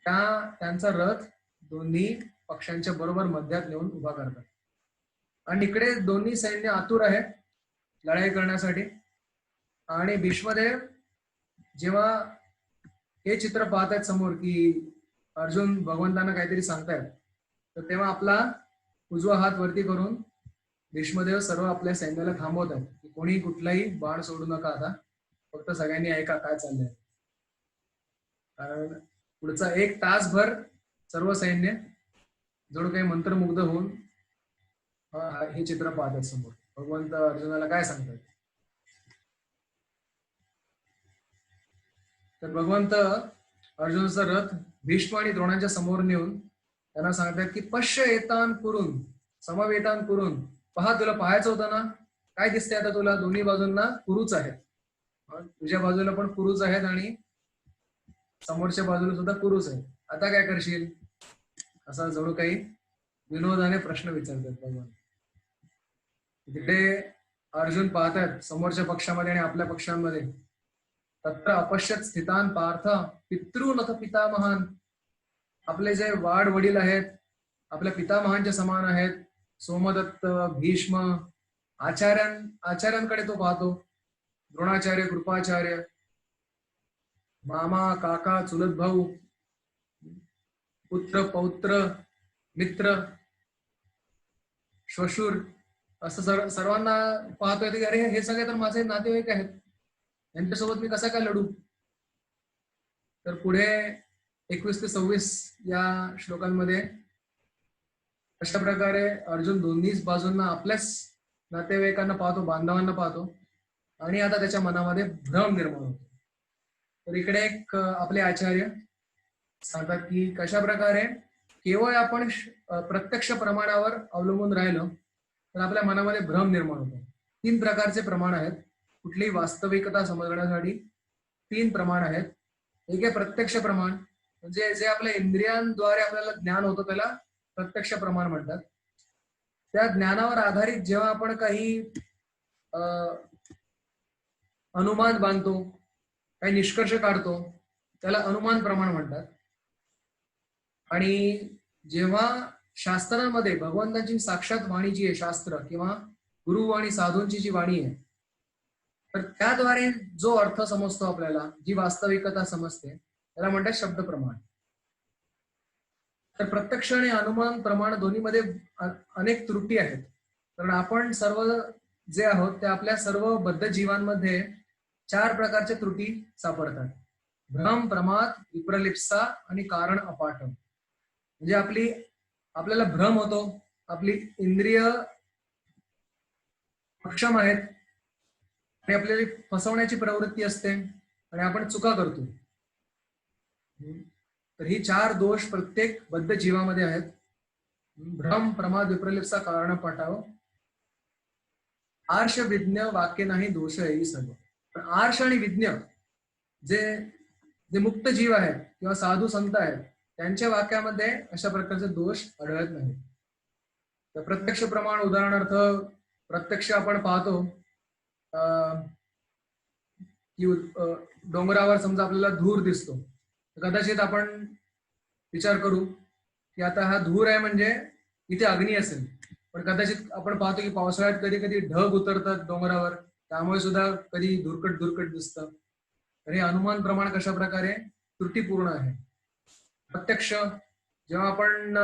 त्यांचा रथ दोन्ही पक्षांच्या बरोबर मध्यात नेऊन उभा करतात. आणि इकडे दोन्ही सैन्य आतुर आहे लढाई करण्यासाठी. आणि भीष्मदेव जेव्हा हे चित्र पाहतायत समोर की अर्जुन भगवंतांना काहीतरी सांगतायत, तर तेव्हा आपला उजवा हात वरती करून भीष्मदेव सर्व आपल्या सैन्याला थांबवत आहेत की कोणी कुठलाही बाण सोडू नका, आता फक्त सगळ्यांनी ऐका काय चाललंय. कारण पुढचा 1 तासभर सर्व सैन्य जणू काही मंत्रमुग्ध होऊन हे चित्र पाहतात समोर भगवंत अर्जुनाला काय सांगतात. तर भगवंत अर्जुनाचा रथ भीष्म आणि द्रोणांच्या समोर नेऊन त्यांना सांगतात की पश्य एतान करून समवेतान करून, पहा तुला पाहायचं होतं ना, काय दिसतंय आता तुला, दोन्ही बाजूंना कुरुच आहेत, तुझ्या बाजूला पण कुरुच आहेत आणि समोरच्या बाजूला सुद्धा कुरुच आहेत, आता काय करशील, असा जणू काही विनोदाने प्रश्न विचारतात भगवान. तिकडे अर्जुन पाहतात समोरच्या पक्षामध्ये आणि आपल्या पक्षांमध्ये, तत्र अपश्यत स्थितान पार्थ पितृनथ पितामहान. आपले जे वाड वडील आहेत आपल्या पितामहांच्या समान आहेत, सोमदत्त, भीष्म, आचार्यांकडे तो पाहतो, द्रोणाचार्य, कृपाचार्य, मामा, काका, चुलत भाऊ, पुत्र, पौत्र, मित्र, श्वशूर, असं सर्वांना पाहतोय की अरे हे सगळे तर माझे नातेवाईक आहेत, यांच्यासोबत मी कसा काय लढू. तर पुढे 21 ते 26 या श्लोकांमध्ये अशा प्रकारे अर्जुन दोन्ही बाजूंना आपल्याच नातेवाईकांना पाहतो, बांधवांना पाहतो आणि आता त्याच्या मनामध्ये भ्रम निर्माण होतो. तर इकडे एक आपले आचार्य सांगतात की कशा प्रकारे केवळ आपण प्रत्यक्ष प्रमाणावर अवलंबून राहिलो तर आपल्या मनामध्ये भ्रम निर्माण होतो. 3 प्रकारचे प्रमाण आहेत कुठलीही वास्तविकता समजण्यासाठी. 3 प्रमाण आहेत. एक आहे प्रत्यक्ष प्रमाण, म्हणजे जे आपल्या इंद्रियांद्वारे आपल्याला ज्ञान होतं त्याला प्रत्यक्ष प्रमाण म्हणतात. त्या ज्ञानावर आधारित जेव्हा आपण काही अनुमान बांधतो, काही निष्कर्ष काढतो, त्याला अनुमान प्रमाण म्हणतात. आणि जेव्हा शास्त्रांमध्ये भगवंताची साक्षात वाणी जी आहे, शास्त्र किंवा गुरु आणि साधूंची जी वाणी आहे, तर त्याद्वारे जो अर्थ समजतो आपल्याला, जी वास्तविकता समजते, त्याला म्हणतात शब्द प्रमाण. तर प्रत्यक्ष आणि अनुमान प्रमाण दोन्हीमध्ये अनेक त्रुटी आहेत. कारण आपण सर्व जे आहोत ते आपल्या सर्व बद्ध जीवांमध्ये 4 प्रकारच्या त्रुटी सापडतात. भ्रम, प्रमाद, विप्रलिप्सा आणि कारण अपाठ. म्हणजे आपल्याला भ्रम होतो, आपली इंद्रिय अक्षम आहेत आणि आपल्याला फसवण्याची प्रवृत्ती असते आणि आपण चुका करतो. तर ही 4 दोष प्रत्येक बद्ध जीवामध्ये आहेत. भ्रम, प्रमाद, विप्रलिप्सा, कारण पाठाव. आर्ष विज्ञ वाक्य नाही दोष येई सर्व. पण आर्ष आणि विज्ञ जे मुक्त जीव आहेत किंवा साधू संत आहेत, त्यांच्या वाक्यामध्ये अशा प्रकारचे दोष आढळत नाही. तर प्रत्यक्ष प्रमाण, उदाहरणार्थ प्रत्यक्ष आपण पाहतो की डोंगरावर समजा आपल्याला धूर दिसतो, कदाचित आपण विचार करू की आता हा धूर आहे म्हणजे इथे अग्नी असेल. पण कदाचित आपण पाहतो की पावसाळ्यात कधी कधी ढग उतरतात डोंगरावर, त्यामुळे सुद्धा कधी धुरकट दिसतं. तर हे अनुमान प्रमाण कशा प्रकारे त्रुटीपूर्ण आहे. प्रत्यक्ष जेव्हा आपण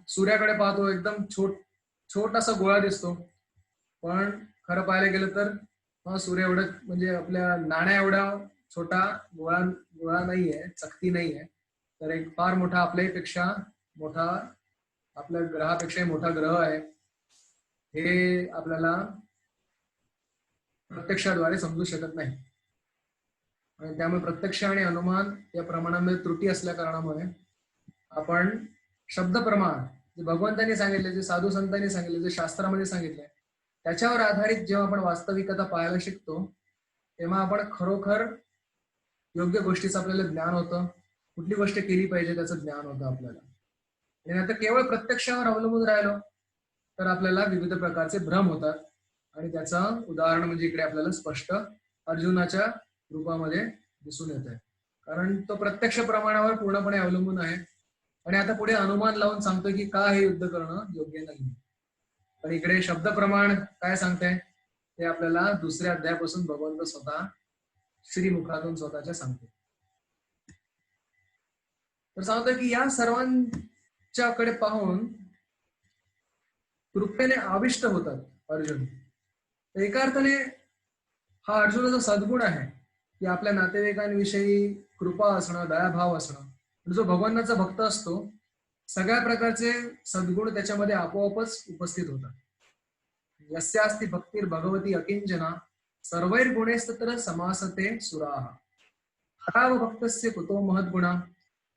सूर्याकडे पाहतो, एकदम छोटासा गोळा दिसतो, पण खरं पाहायला गेलं तर सूर्य एवढं म्हणजे आपल्या नाण्या एवढा छोटा गोळा नाहीये, चकती नाहीये. तर एक फार मोठा, आपल्यापेक्षा मोठा, आपल्या ग्रहापेक्षा मोठा ग्रह आहे. हे आपल्याला प्रत्यक्षाद्वारे समजू शकत नाही. आणि त्यामुळे प्रत्यक्ष आणि अनुमान या प्रमाणामध्ये त्रुटी असल्या कारणामुळे आपण शब्द प्रमाण, जे भगवंतांनी सांगितले, जे साधू संतांनी सांगितले, जे शास्त्रामध्ये सांगितले, त्याच्यावर आधारित जेव्हा आपण वास्तविकता पाहायला शिकतो, तेव्हा आपण खरोखर योग्य गोष्टीचं आपल्याला ज्ञान होतं, कुठली गोष्ट केली पाहिजे त्याचं ज्ञान होतं आपल्याला. आणि नंतर केवळ प्रत्यक्षावर अवलंबून राहिलो तर आपल्याला विविध प्रकारचे भ्रम होतात. आणि त्याचं उदाहरण म्हणजे इकडे आपल्याला स्पष्ट अर्जुनाच्या रूपामध्ये दिसून येत आहे. कारण तो प्रत्यक्ष प्रमाणावर पूर्णपणे अवलंबून आहे आणि आता पुढे अनुमान लावून सांगतोय की का हे युद्ध करणं योग्य नाही. पण इकडे शब्द प्रमाण काय सांगते ते आपल्याला दुसऱ्या अध्यायापासून भगवंत स्वतः श्रीमुखातून स्वतःच्या सांगतो. तर सांगतोय की या सर्वांच्याकडे पाहून कृपेने आविष्ट होतात अर्जुन. तर एका अर्थाने हा अर्जुनाचा सद्गुण आहे की आपल्या नातेवाईकांविषयी कृपा असणं, दयाभाव असणं. जो भगवानाचा भक्त असतो, सगळ्या प्रकारचे सद्गुण त्याच्यामध्ये आपोआपच उपस्थित होतात. यस्यास्ति भक्तिर् भगवती अकिंचना सर्वैर गुणैस्तत्र समासते सुराः हराव भक्तस्य कुतो महद्गुणा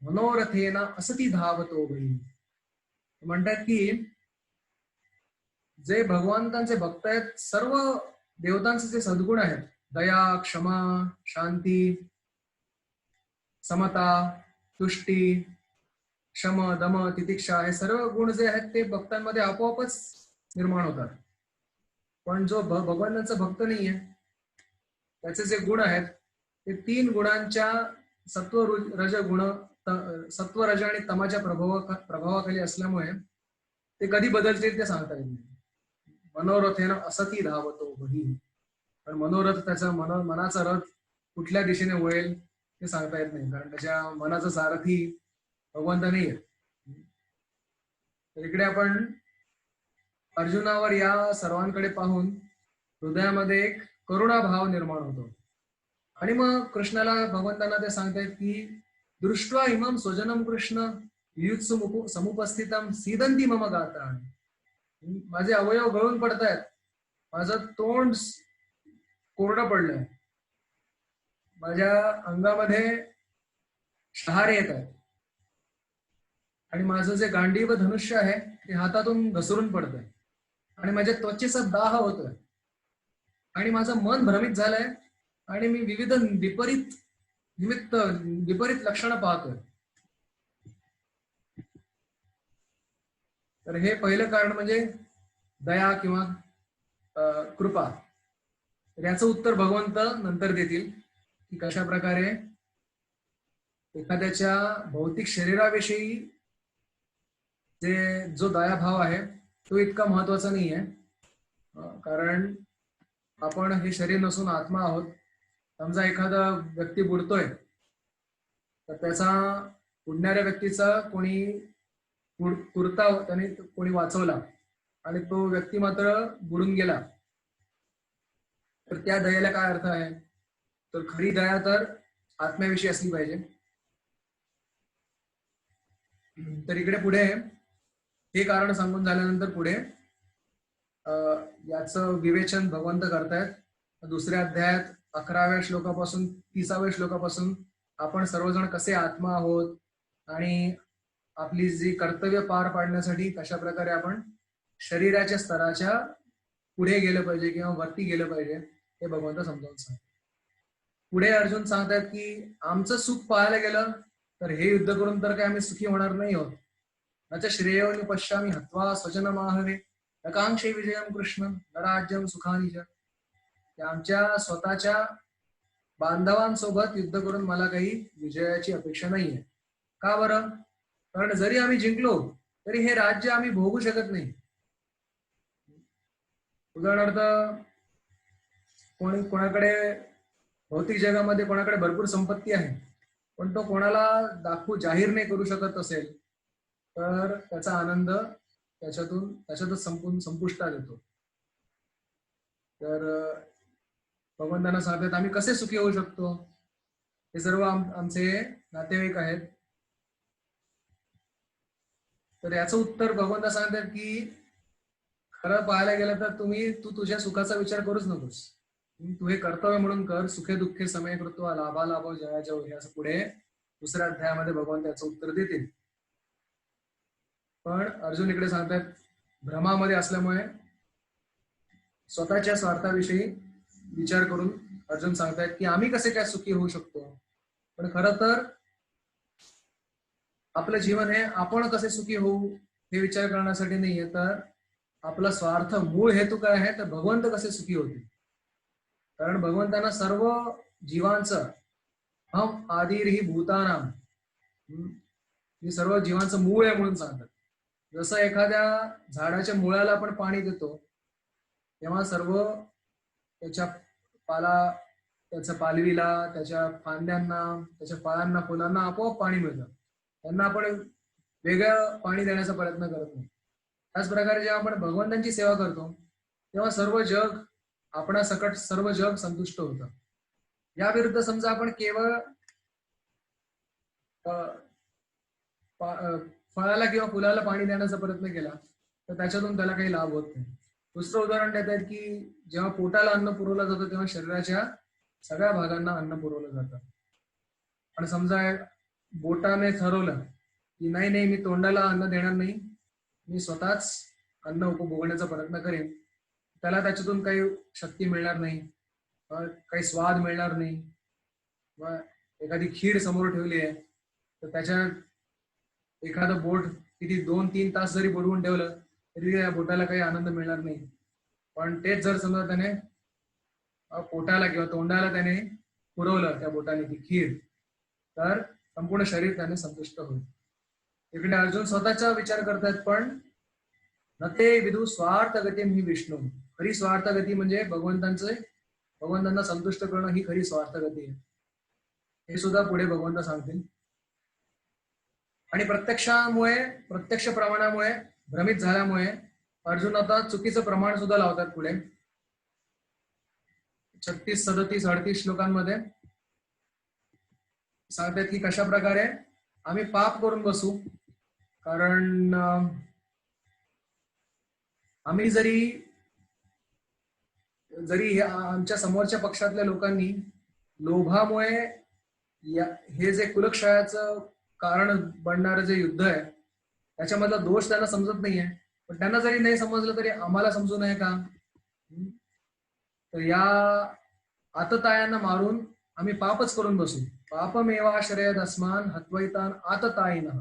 मनोरथेन असती धावतो वै. म्हणतात की जे भगवंतांचे भक्त आहेत, सर्व देवतांचे जे सद्गुण आहेत, दया, क्षमा, शांती, समता, तुष्टी, क्षम, दम, तितिक्षा, हे सर्व गुण जे आहेत ते भक्तांमध्ये आपोआपच निर्माण होतात. पण जो भगवंतांचा भक्त नाहीये, त्याचे जे गुण आहेत ते 3 गुणांच्या सत्व, रज गुण, सत्व, रज आणि तमाच्या प्रभावाखाली असल्यामुळे ते कधी बदलतील ते सांगता येत नाही. मनोरथेनं असती धावतो वही. पण मनोरथ, त्याचा मनाचा रथ कुठल्या दिशेने वळेल ते सांगता येत नाही, कारण त्याच्या मनाचा सारथी भगवंत नाहीये. तर इकडे आपण अर्जुनावर या सर्वांकडे पाहून हृदयामध्ये एक करुणा भाव निर्माण होतो. आणि मग कृष्णाला, भगवंतांना ते सांगतायत की दृष्ट्वा इमं स्वजनम कृष्ण युत्सु समुपस्थितम सीदंती मम गाता. माझे अवयव गळून पडतायत, माझं तोंड कोरडं पडलंय, माझ्या अंगामध्ये शहारे येत आहेत आणि माझं जे गांडीव धनुष्य आहे ते हातातून घसरून पडतंय आणि माझ्या त्वचेचा दाह होतोय आणि माझं मन भ्रमित झालंय आणि मी विविध विपरीत लक्षणं पाहतोय. तर हे पहिलं कारण म्हणजे दया किंवा कृपा. तर याचं उत्तर भगवंत नंतर देतील की कशा प्रकारे एखाद्याच्या भौतिक शरीराविषयी जो दयाभाव आहे तो इतका महत्वाचा नाहीये. कारण आपण हे शरीर नसून आत्मा आहोत. समजा एखादा व्यक्ती बुडतोय, तर त्याचा बुडणाऱ्या व्यक्तीचा कोणी पुरता त्याने कोणी वाचवला आणि तो व्यक्ती मात्र बुडून गेला, तर त्या दयेला काय अर्थ आहे? तर खरी दया तर आत्म्याविषयी असली पाहिजे. तर इकडे पुढे हे कारण सांगून झाल्यानंतर पुढे याचं विवेचन भगवंत करतायत. दुसऱ्या अध्यायात 11व्या श्लोकापासून 30व्या श्लोकापासून आपण सर्वजण कसे आत्मा आहोत आणि आपली जी कर्तव्य पार पाडण्यासाठी कशा प्रकारे आपण शरीराच्या स्तराच्या पुढे गेलं पाहिजे किंवा वरती गेलं पाहिजे हे भगवंत समजावून सांगतात. पुढे अर्जुन सांगतायत की आमचं सुख पाहायला गेलं तर हे युद्ध करून तर काय आम्ही सुखी होणार नाही आहोत. न श्रेयो पश्यामी हत्वा स्वजन माहवे आकांक्षे विजयम कृष्ण न राज्यम सुखानी च. आमच्या स्वतःच्या बांधवांसोबत युद्ध करून मला काही विजयाची अपेक्षा नाहीये. का बरं? कारण जरी आम्ही जिंकलो तरी हे राज्य आम्ही भोगू शकत नाही. उदाहरणार्थ कोणाकडे भौतिक जगामध्ये कोणाकडे भरपूर संपत्ती आहे, पण तो कोणाला जाहीर नाही करू शकत असेल तर त्याचा आनंद त्याच्यातच संपुष्टात येतो. तर भगवंतांना सांगतात आम्ही कसे सुखी होऊ शकतो? हे सर्व आमचे नातेवाईक आहेत. तर याचं उत्तर भगवंत सांगतात की खरं पाहायला गेलं तर तू तुझ्या सुखाचा विचार करूच नकोस. तू हे कर्तव्य म्हणून कर. सुखे दुःखे समय कृत्वा लाभा लाभो जया जय, असं पुढे दुसऱ्या अध्यायामध्ये भगवंत याचं उत्तर देतील. पण अर्जुन इकडे सांगतात भ्रमामध्ये असल्यामुळे स्वतःच्या स्वार्थाविषयी विचार करून अर्जुन सांगतायत की आम्ही कसे काय सुखी होऊ शकतो. पण खरं तर आपलं जीवन हे आपण कसे सुखी होऊ हे विचार करण्यासाठी नाहीये, तर आपला स्वार्थ मूळ हेतू काय आहे, तर भगवंत कसे सुखी होतील. कारण भगवंतांना सर्व जीवांचं हम आदिर्हि भूतानाम, ही सर्व जीवांचं मूळ आहे म्हणून सांगतात. जसं एखाद्या झाडाच्या मुळाला आपण पाणी देतो तेव्हा सर्व त्याच्या त्याच्या पालवीला, त्याच्या फांद्यांना, त्याच्या फळांना, फुलांना आपोआप पाणी मिळतं. त्यांना आपण वेगळं पाणी देण्याचा प्रयत्न करत नाही. त्याच प्रकारे जेव्हा आपण भगवंतांची सेवा करतो तेव्हा सर्व जग आपणा सकट सर्व जग संतुष्ट होतं. या विरुद्ध समजा आपण केवळ फळाला किंवा फुलाला पाणी देण्याचा प्रयत्न केला तर त्याच्यातून त्याला काही लाभ होत नाही. दुसरं उदाहरण देत आहेत की जेव्हा पोटाला अन्न पुरवलं जातं तेव्हा शरीराच्या सगळ्या भागांना अन्न पुरवलं जातं. पण समजा बोटाने ठरवलं की नाही मी तोंडाला अन्न देणार नाही, मी स्वतःच अन्न उपभोगण्याचा प्रयत्न करेन, त्याला त्याच्यातून काही शक्ती मिळणार नाही, काही स्वाद मिळणार नाही. एखादी खीर समोर ठेवली आहे तर त्याच्या एखादं बोट किती 2-3 तास जरी बुडवून ठेवलं तरी या बोटाला काही आनंद मिळणार नाही. पण तेच जर समजा त्याने पोटाला किंवा तोंडाला त्याने पुरवलं त्या बोटाने ती खीर, तर संपूर्ण शरीर त्याने संतुष्ट होईल. इकडे अर्जुन स्वतःचा विचार करतात, पण न ते विदु स्वार्थ गती ही विष्णू. खरी स्वार्थ गती म्हणजे भगवंतांना संतुष्ट करणं ही खरी स्वार्थ गती आहे. हे सुद्धा पुढे भगवंत सांगतील. आणि प्रत्यक्ष प्रमाणामुळे भ्रमित झाल्यामुळे अर्जुन आता चुकीचं प्रमाण सुद्धा लावतात. पुढे 36, 37, 38 श्लोकांमध्ये सांगतात की कशा प्रकारे आम्ही पाप करून बसू. कारण आम्ही जरी आमच्या समोरच्या पक्षातल्या लोकांनी लोभामुळे हे जे कुलक्षयाचं कारण बनणारं जे युद्ध आहे त्याच्यामधला दोष त्यांना समजत नाहीये, पण त्यांना जरी नाही समजलं तरी आम्हाला समजू नये का? तर या आततायांना मारून आम्ही पापच करून बसू. पापमेवाश्रयद अस्मान हत्वैतान आततायिनः.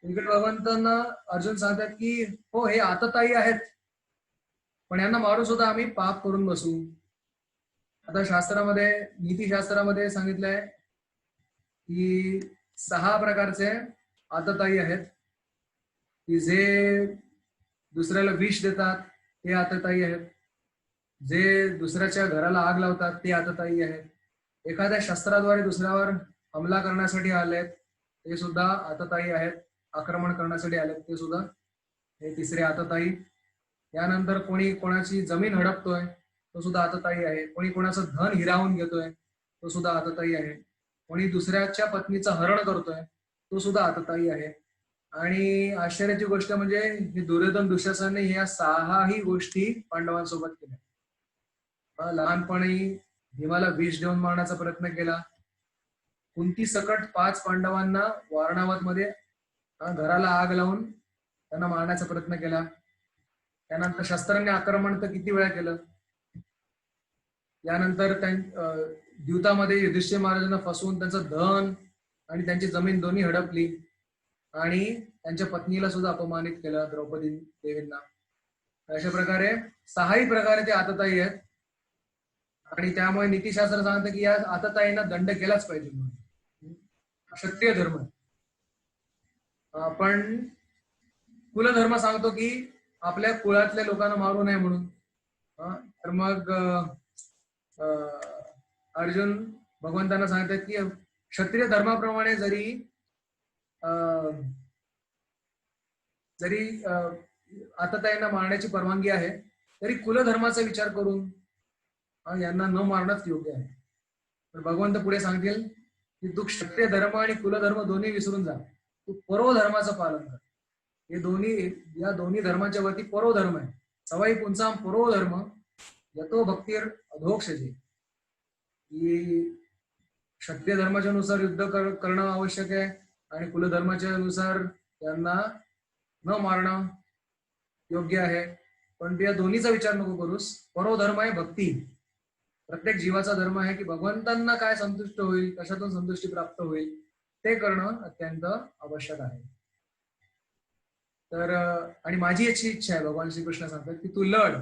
इकडे भगवंतांना अर्जुन सांगतात की हो, हे आततायी आहेत, पण यांना मारून सुद्धा आम्ही पाप करून बसू. आता शास्त्रामध्ये, नीतिशास्त्रामध्ये सांगितलंय की 6 प्रकारचे आततायी आहेत की जे दुसऱ्याला विष देतात, ते आततायी आहेत. जे दुसऱ्याच्या घराला आग लावतात ते आततायी आहेत. एखाद्या शस्त्राद्वारे दुसऱ्यावर हमला करण्यासाठी आलेत ते सुद्धा आततायी आहेत. आक्रमण करण्यासाठी आलेत ते सुद्धा हे तिसरे आततायी. यानंतर कोणी कोणाची जमीन हडपतोय तो सुद्धा आततायी आहे. कोणी कोणाचं धन हिरावून घेतोय तो सुद्धा आततायी आहे. कोणी दुसऱ्याच्या पत्नीचं हरण करतोय तो सुद्धा आततायी आहे. आणि आश्चर्याची गोष्ट म्हणजे हे दुर्योधन दुःशासनाने ह्या 6ही गोष्टी पांडवांसोबत केल्या. लहानपणी भीमाला विष देऊन मारण्याचा प्रयत्न केला. कुंती सकट 5 पांडवांना वारणावत मध्ये घराला आग लावून त्यांना मारण्याचा प्रयत्न केला. त्यानंतर शस्त्रांनी आक्रमण तर किती वेळा केलं. यानंतर द्यूतामध्ये युधिष्ठिर महाराजांना फसवून त्यांचं धन आणि त्यांची जमीन दोन्ही हडपली आणि त्यांच्या पत्नीला सुद्धा अपमानित केलं, द्रौपदी देवींना. अशा प्रकारे 6ही प्रकारे ते आततायी आहेत. आणि त्यामुळे नीतिशास्त्र सांगतं की या आततायींना दंड केलाच पाहिजे म्हणून. क्षत्रिय धर्म. पण कुलधर्म सांगतो की आपल्या कुळातल्या लोकांना मारू नये म्हणून. तर मग अर्जुन भगवंतांना सांगतात की क्षत्रिय धर्माप्रमाणे जरी आततायींना मारण्याची परवानगी आहे तरी कुलधर्माचा विचार करून यांना न मारणंच योग्य आहे. तर भगवंत पुढे सांगतील की तू क्षत्रिय धर्म आणि कुलधर्म दोन्ही विसरून जा, तू परोधर्माचं पालन कर. या दोन्ही धर्माच्या वरती परोधर्म आहे. सवाई पुंसाम परोधर्म यतो भक्तीर अधोक्षजे. की क्षत्रिय धर्माच्या नुसार युद्ध करणं आवश्यक आहे आणि कुलधर्माच्या नुसार यांना न मारणं योग्य आहे. पण तू या दोन्हीचा विचार नको करूस. परोधर्म आहे भक्ती. प्रत्येक जीवाचा धर्म आहे की भगवंतांना काय संतुष्ट होईल, कशातून संतुष्टी प्राप्त होईल ते करणं अत्यंत आवश्यक आहे. तर आणि माझी याची इच्छा आहे, भगवान श्रीकृष्ण सांगतात की तू लढ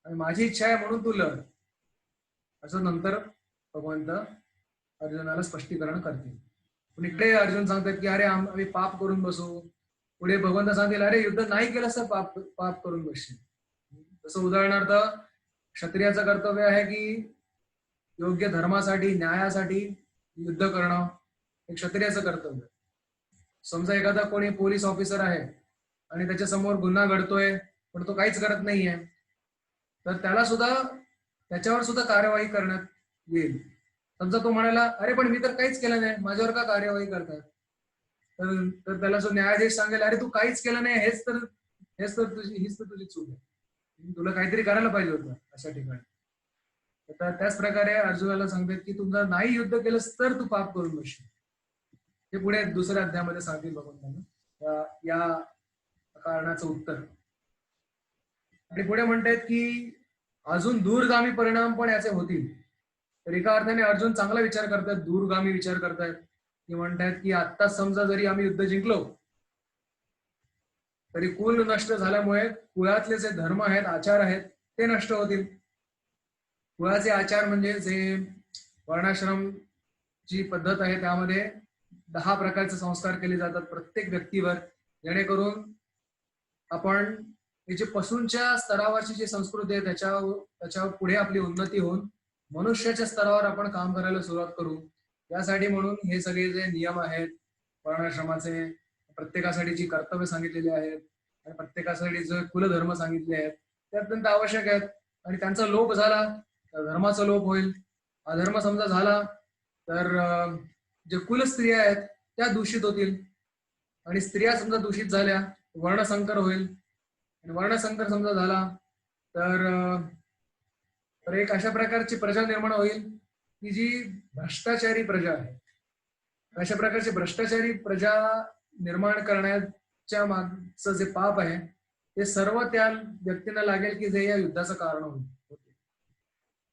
आणि माझी इच्छा आहे म्हणून तू लढ, असं नंतर भगवंत अर्जुनाला स्पष्टीकरण करतील. पण इकडे अर्जुन सांगतात की अरे आम्ही पाप करून बसू. पुढे भगवंत सांगतील अरे युद्ध नाही केलं तर पाप करून बसशील. जसं उदाहरणार्थ क्षत्रियाचं कर्तव्य आहे की योग्य धर्मासाठी न्यायासाठी युद्ध करणं हे क्षत्रियाचं कर्तव्य. समजा एखादा कोणी पोलीस ऑफिसर आहे आणि त्याच्या समोर गुन्हा घडतोय पण तो काहीच करत नाहीये, तर त्याच्यावर सुद्धा कार्यवाही करण्यात येईल. समजा तो म्हणाला अरे पण मी तर काहीच केलं नाही, माझ्यावर का कार्यवाही करतात, तर त्याला जो न्यायाधीश सांगेल अरे तू काहीच केलं नाही, हीच तर तुझी चूक आहे, तुला काहीतरी करायला पाहिजे होतं अशा ठिकाणी. तर त्याच प्रकारे अर्जुनाला सांगतात की तुमचं नाही युद्ध केलंस तर तू पाप करून बसशील. ते पुढे दुसऱ्या अध्यायामध्ये सांगतील भगवंतांना या कारणाचं उत्तर. आणि पुढे म्हणतात की अजून दूरगामी परिणाम पण याचे होतील. तर एका अर्थाने अर्जुन चांगला विचार करतात, दूरगामी विचार करतायत. की म्हणतात की आत्ताच समजा जरी आम्ही युद्ध जिंकलो तरी कुल नष्ट झाल्यामुळे कुळातले जे धर्म आहेत, आचार आहेत ते नष्ट होतील. कुळाचे आचार म्हणजे जे वर्णाश्रमची पद्धत आहे त्यामध्ये 10 प्रकारचे संस्कार केले जातात प्रत्येक व्यक्तीवर, जेणेकरून आपण जे पशूंच्या स्तरावरची जी संस्कृती आहे त्याच्यावर पुढे आपली उन्नती होऊन मनुष्याच्या स्तरावर आपण काम करायला सुरुवात करू. यासाठी म्हणून हे सगळे जे नियम आहेत वर्णाश्रमाचे, प्रत्येकासाठी जी कर्तव्य सांगितलेली आहेत आणि प्रत्येकासाठी जे कुलधर्म सांगितले आहेत ते अत्यंत आवश्यक आहेत. आणि त्यांचा लोप झाला तर धर्माचा लोप होईल. अधर्म समजा झाला तर जे कुलस्त्रिया आहेत त्या दूषित होतील आणि स्त्रिया समजा दूषित झाल्या वर्णसंकर होईल. आणि वर्णसंकर समजा झाला तर एक अशा प्रकारची प्रजा निर्माण होईल की जी भ्रष्टाचारी प्रजा आहे. अशा प्रकारची भ्रष्टाचारी प्रजा निर्माण करण्याच्या मागचं जे पाप आहे ते सर्व त्या व्यक्तींना लागेल की जे या युद्धाचं कारण होते.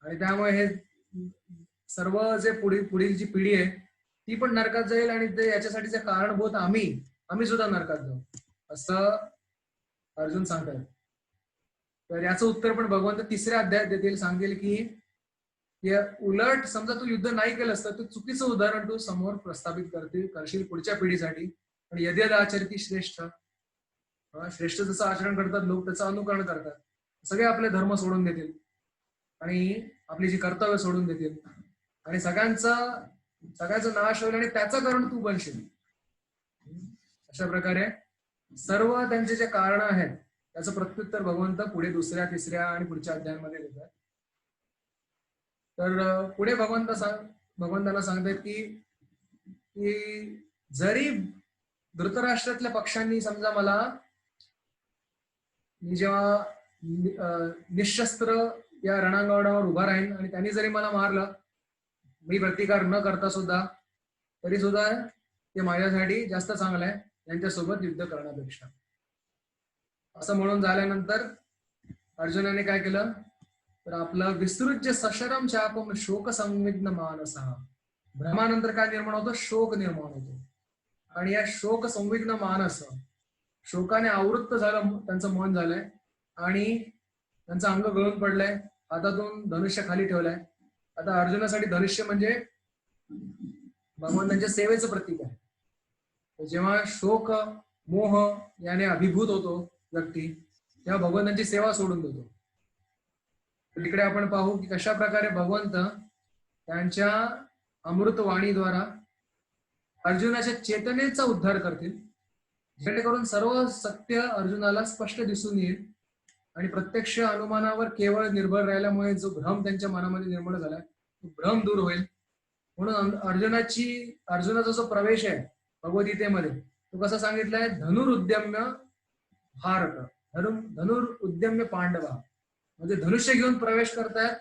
आणि त्यामुळे हे सर्व जे पुढील जी पिढी आहे ती पण नरकात जाईल आणि ते याच्यासाठीचे कारणभूत आम्ही सुद्धा नरकात जाऊ असं अर्जुन सांगतात. तर याचं उत्तर पण भगवंत तिसऱ्या अध्यायात देतील, सांगेल की उलट समजा तू युद्ध नाही केलं असतं तर चुकीचं उदाहरण तू समोर प्रस्थापित करशील पुढच्या पिढीसाठी. पण यद्यद आचरती श्रेष्ठ, श्रेष्ठ जसं आचरण करतात लोक त्याचं अनुकरण करतात, सगळे आपले धर्म सोडून देतील. आणि आपली जी कर्तव्य सोडून देतील आणि सगळ्याचा नाश होईल आणि त्याचं कारण तू बनशील. अशा प्रकारे सर्व त्यांचे जे कारण आहेत त्याचं प्रत्युत्तर भगवंत पुढे दुसऱ्या तिसऱ्या आणि पुढच्या अध्यायांमध्ये देतात. तर पुढे भगवंतांना सांगतात की जरी धृतराष्ट्रातल्या पक्षांनी समजा मला मी जेव्हा निशस्त्र या रणांगणावर उभा राहीन आणि त्यांनी जरी मला मारलं, मी प्रतिकार न करता सुद्धा, तरी सुद्धा ते माझ्यासाठी जास्त चांगलं आहे त्यांच्यासोबत युद्ध करण्यापेक्षा. असं म्हणून झाल्यानंतर अर्जुनाने काय केलं, तर आपलं विसृज्य सशरम चापम शोक संविग्न मानस, भ्रमानंतर काय निर्माण होतं, शोक निर्माण होतो. आणि या शोक संविग्न मानस, शोकाने आवृत्त झालं त्यांचं मन झालंय आणि त्यांचं अंग गळून पडलंय, हातातून धनुष्य खाली ठेवलंय. आता अर्जुनासाठी धनुष्य म्हणजे भगवंतांच्या सेवेचं प्रतीक आहे. जेव्हा शोक मोह याने अभिभूत होतो व्यक्ती, तेव्हा भगवंतांची सेवा सोडून देतो. तिकडे आपण पाहू की कशा प्रकारे भगवंत त्यांच्या अमृतवाणीद्वारा अर्जुनाच्या चेतनेचा उद्धार करतील, जेणेकरून सर्व सत्य अर्जुनाला स्पष्ट दिसून येईल आणि प्रत्यक्ष अनुमानावर केवळ निर्भर राहिल्यामुळे जो भ्रम त्यांच्या मनामध्ये निर्माण झालाय तो भ्रम दूर होईल. म्हणून अर्जुनाचा जो प्रवेश आहे भगवद्गीतेमध्ये तो कसा सांगितलाय, धनुरुद्यम्य भारत, धनुरुद्यम्य पांडवा, म्हणजे धनुष्य घेऊन प्रवेश करतायत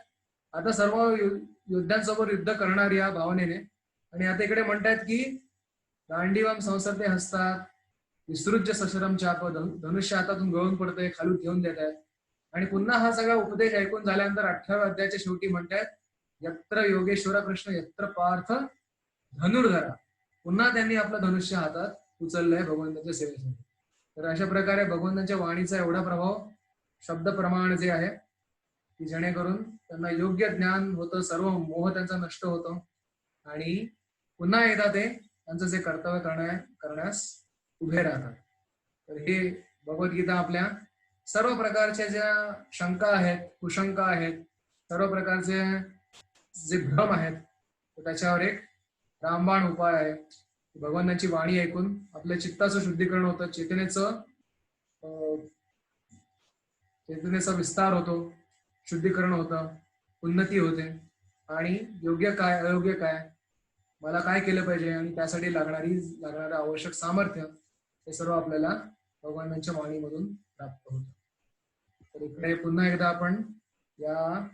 आता सर्व योद्ध्यांसोबत युद्ध करणार या भावनेने. आणि आता इकडे म्हणतायत की गांडीवम संसर्ते हसतात, विसृज्य सशरम चाप, धनुष्य हातातून गळून पडतंय, खालून ठेवून देत आहेत. आणि पुन्हा हा सगळा उपदेश ऐकून झाल्यानंतर 18व्या अध्यायाच्या शेवटी म्हणतायत, यत्र योगेश्वर कृष्ण यत्र पार्थ धनुर्धरा, पुन्हा त्यांनी आपलं धनुष्य हातात उचललंय भगवंताच्या सेवेसाठी. तर अशा प्रकारे भगवंतांच्या वाणीचा एवढा प्रभाव शब्द प्रमाण जे आहे की जेणेकरून त्यांना योग्य ज्ञान होतं, सर्व मोह त्यांचा नष्ट होतो आणि पुन्हा एकदा ते त्यांचं जे कर्तव्य करण्यास उभे राहतात. तर हे भगवद्गीता आपल्या सर्व प्रकारच्या ज्या शंका आहेत, कुशंका आहेत, सर्व प्रकारचे जे भ्रम आहेत त्याच्यावर एक रामबाण उपाय आहे. भगवंतांची वाणी ऐकून आपल्या चित्ताचं शुद्धीकरण होतं, चेतनेचा विस्तार होतो, शुद्धीकरण होतं, उन्नती होते आणि योग्य काय अयोग्य काय, मला काय केलं पाहिजे आणि त्यासाठी लागणारं आवश्यक सामर्थ्य हे सर्व आपल्याला भगवंतांच्या वाणीमधून प्राप्त होतं. तर इकडे पुन्हा एकदा आपण या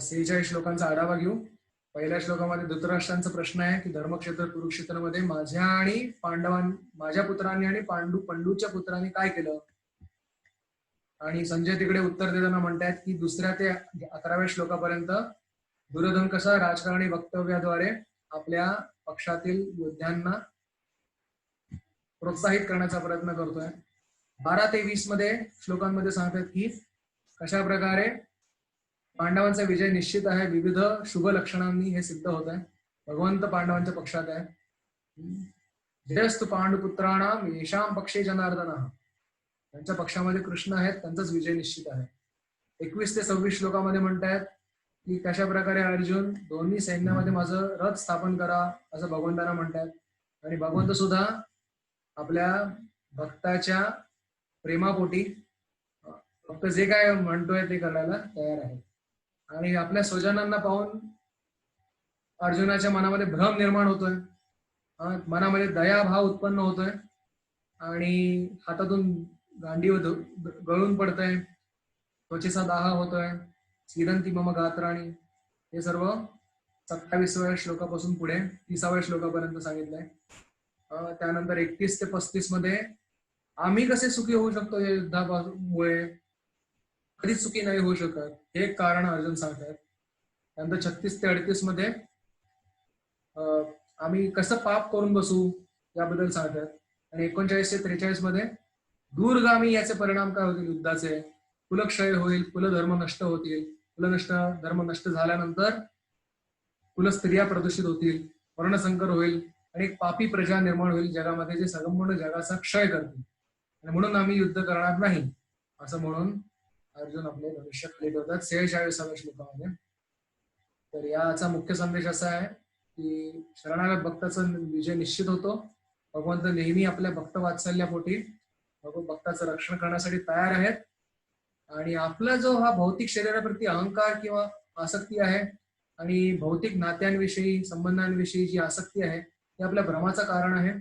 46 श्लोकांचा आढावा घेऊ. पहिल्या श्लोकामध्ये धृतराष्ट्रांचा प्रश्न आहे की धर्मक्षेत्र कुरुक्षेत्रामध्ये माझ्या पुत्रांनी आणि पंडूच्या पुत्रांनी काय केलं. आणि संजय तिकडे उत्तर देताना म्हणतायत की 2 ते 11व्या श्लोकापर्यंत दुर्योधन कसा राजकारणी वक्तव्याद्वारे आपल्या पक्षातील योद्ध्यांना प्रोत्साहित करण्याचा प्रयत्न करतोय. 12 ते 20 श्लोकांमध्ये सांगतात की कशा प्रकारे पांडवांचा विजय निश्चित आहे, विविध शुभ लक्षणांनी हे सिद्ध होत आहे, भगवंत पांडवांच्या पक्षात आहे. जयस्तु पांडुपुत्राणाम येषाम पक्षे जनार्दन, त्यांच्या पक्षामध्ये कृष्ण आहेत, त्यांचाच विजय निश्चित आहे. 21 ते 26 श्लोकामध्ये म्हणतायत की कशा प्रकारे अर्जुन दोन्ही सैन्यामध्ये माझं रथ स्थापन करा असं भगवंतांना म्हणतात. आणि भगवंत सुद्धा आपल्या भक्ताच्या प्रेमापोटी फक्त जे काय म्हणतोय ते करायला तयार आहे. आणि आपल्या स्वजनांना पाहून अर्जुनाच्या मनामध्ये भ्रम निर्माण होतोय, मनामध्ये दयाभाव उत्पन्न होतोय आणि हातातून गांडीव गळून पडतंय, त्वचेचा दाह होतोय, सीदंती मम गात्राणी, हे सर्व 27व्या श्लोकापासून पुढे 30व्या श्लोकापर्यंत सांगितलंय. त्यानंतर 31 ते 35 आम्ही कसे सुखी होऊ शकतो या युद्धामुळे, कधीच सुखी नाही होऊ शकत हे एक कारण अर्जुन सांगतात. त्यानंतर 36 ते 38 आम्ही कसं पाप करून बसू याबद्दल सांगतात. आणि 39 ते 43 दूरगामी याचे परिणाम काय होतील युद्धाचे, कुलक्षय होईल, कुलधर्म नष्ट होतील, धर्म नष्ट झाल्यानंतर कुलस्त्रिया प्रदूषित होतील, वर्णसंकर होईल आणि एक पापी प्रजा निर्माण होईल जगामध्ये, जे संपूर्ण जगाचा क्षय करतील. आणि म्हणून आम्ही युद्ध करणार नाही असं म्हणून अर्जुन आपले धनुष्य खाली ठेवतात 46व्या श्लोकामध्ये. तर याचा मुख्य संदेश असा आहे की शरणागत भक्ताचा विजय निश्चित होतो. भगवंत नेहमी आपल्या भक्त वात्सल्यापोटी भक्ताचं रक्षण करण्यासाठी तयार आहेत. आणि आपला जो हा भौतिक शरीराप्रती अहंकार किंवा आसक्ती आहे आणि भौतिक नात्यांविषयी संबंधांविषयी जी आसक्ती आहे ती आपल्या भ्रमाचं कारण आहे.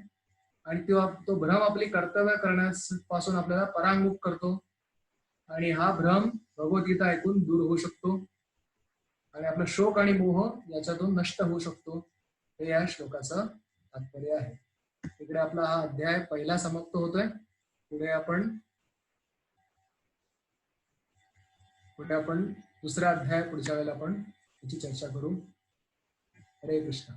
आणि तो भ्रम आपली कर्तव्य करण्यापासून आपल्याला परांगमुख करतो. आणि हा भ्रम भगवद्गीता ऐकून दूर होऊ शकतो आणि आपला शोक आणि मोह याच्यातून नष्ट होऊ शकतो. हे या श्लोकाचं तात्पर्य आहे. इकडे आपला हा अध्याय पहिला समाप्त होतोय. पुढे आपण दुसरा अध्याय पुढच्या वेळेला आपण याची चर्चा करू. हरे कृष्ण.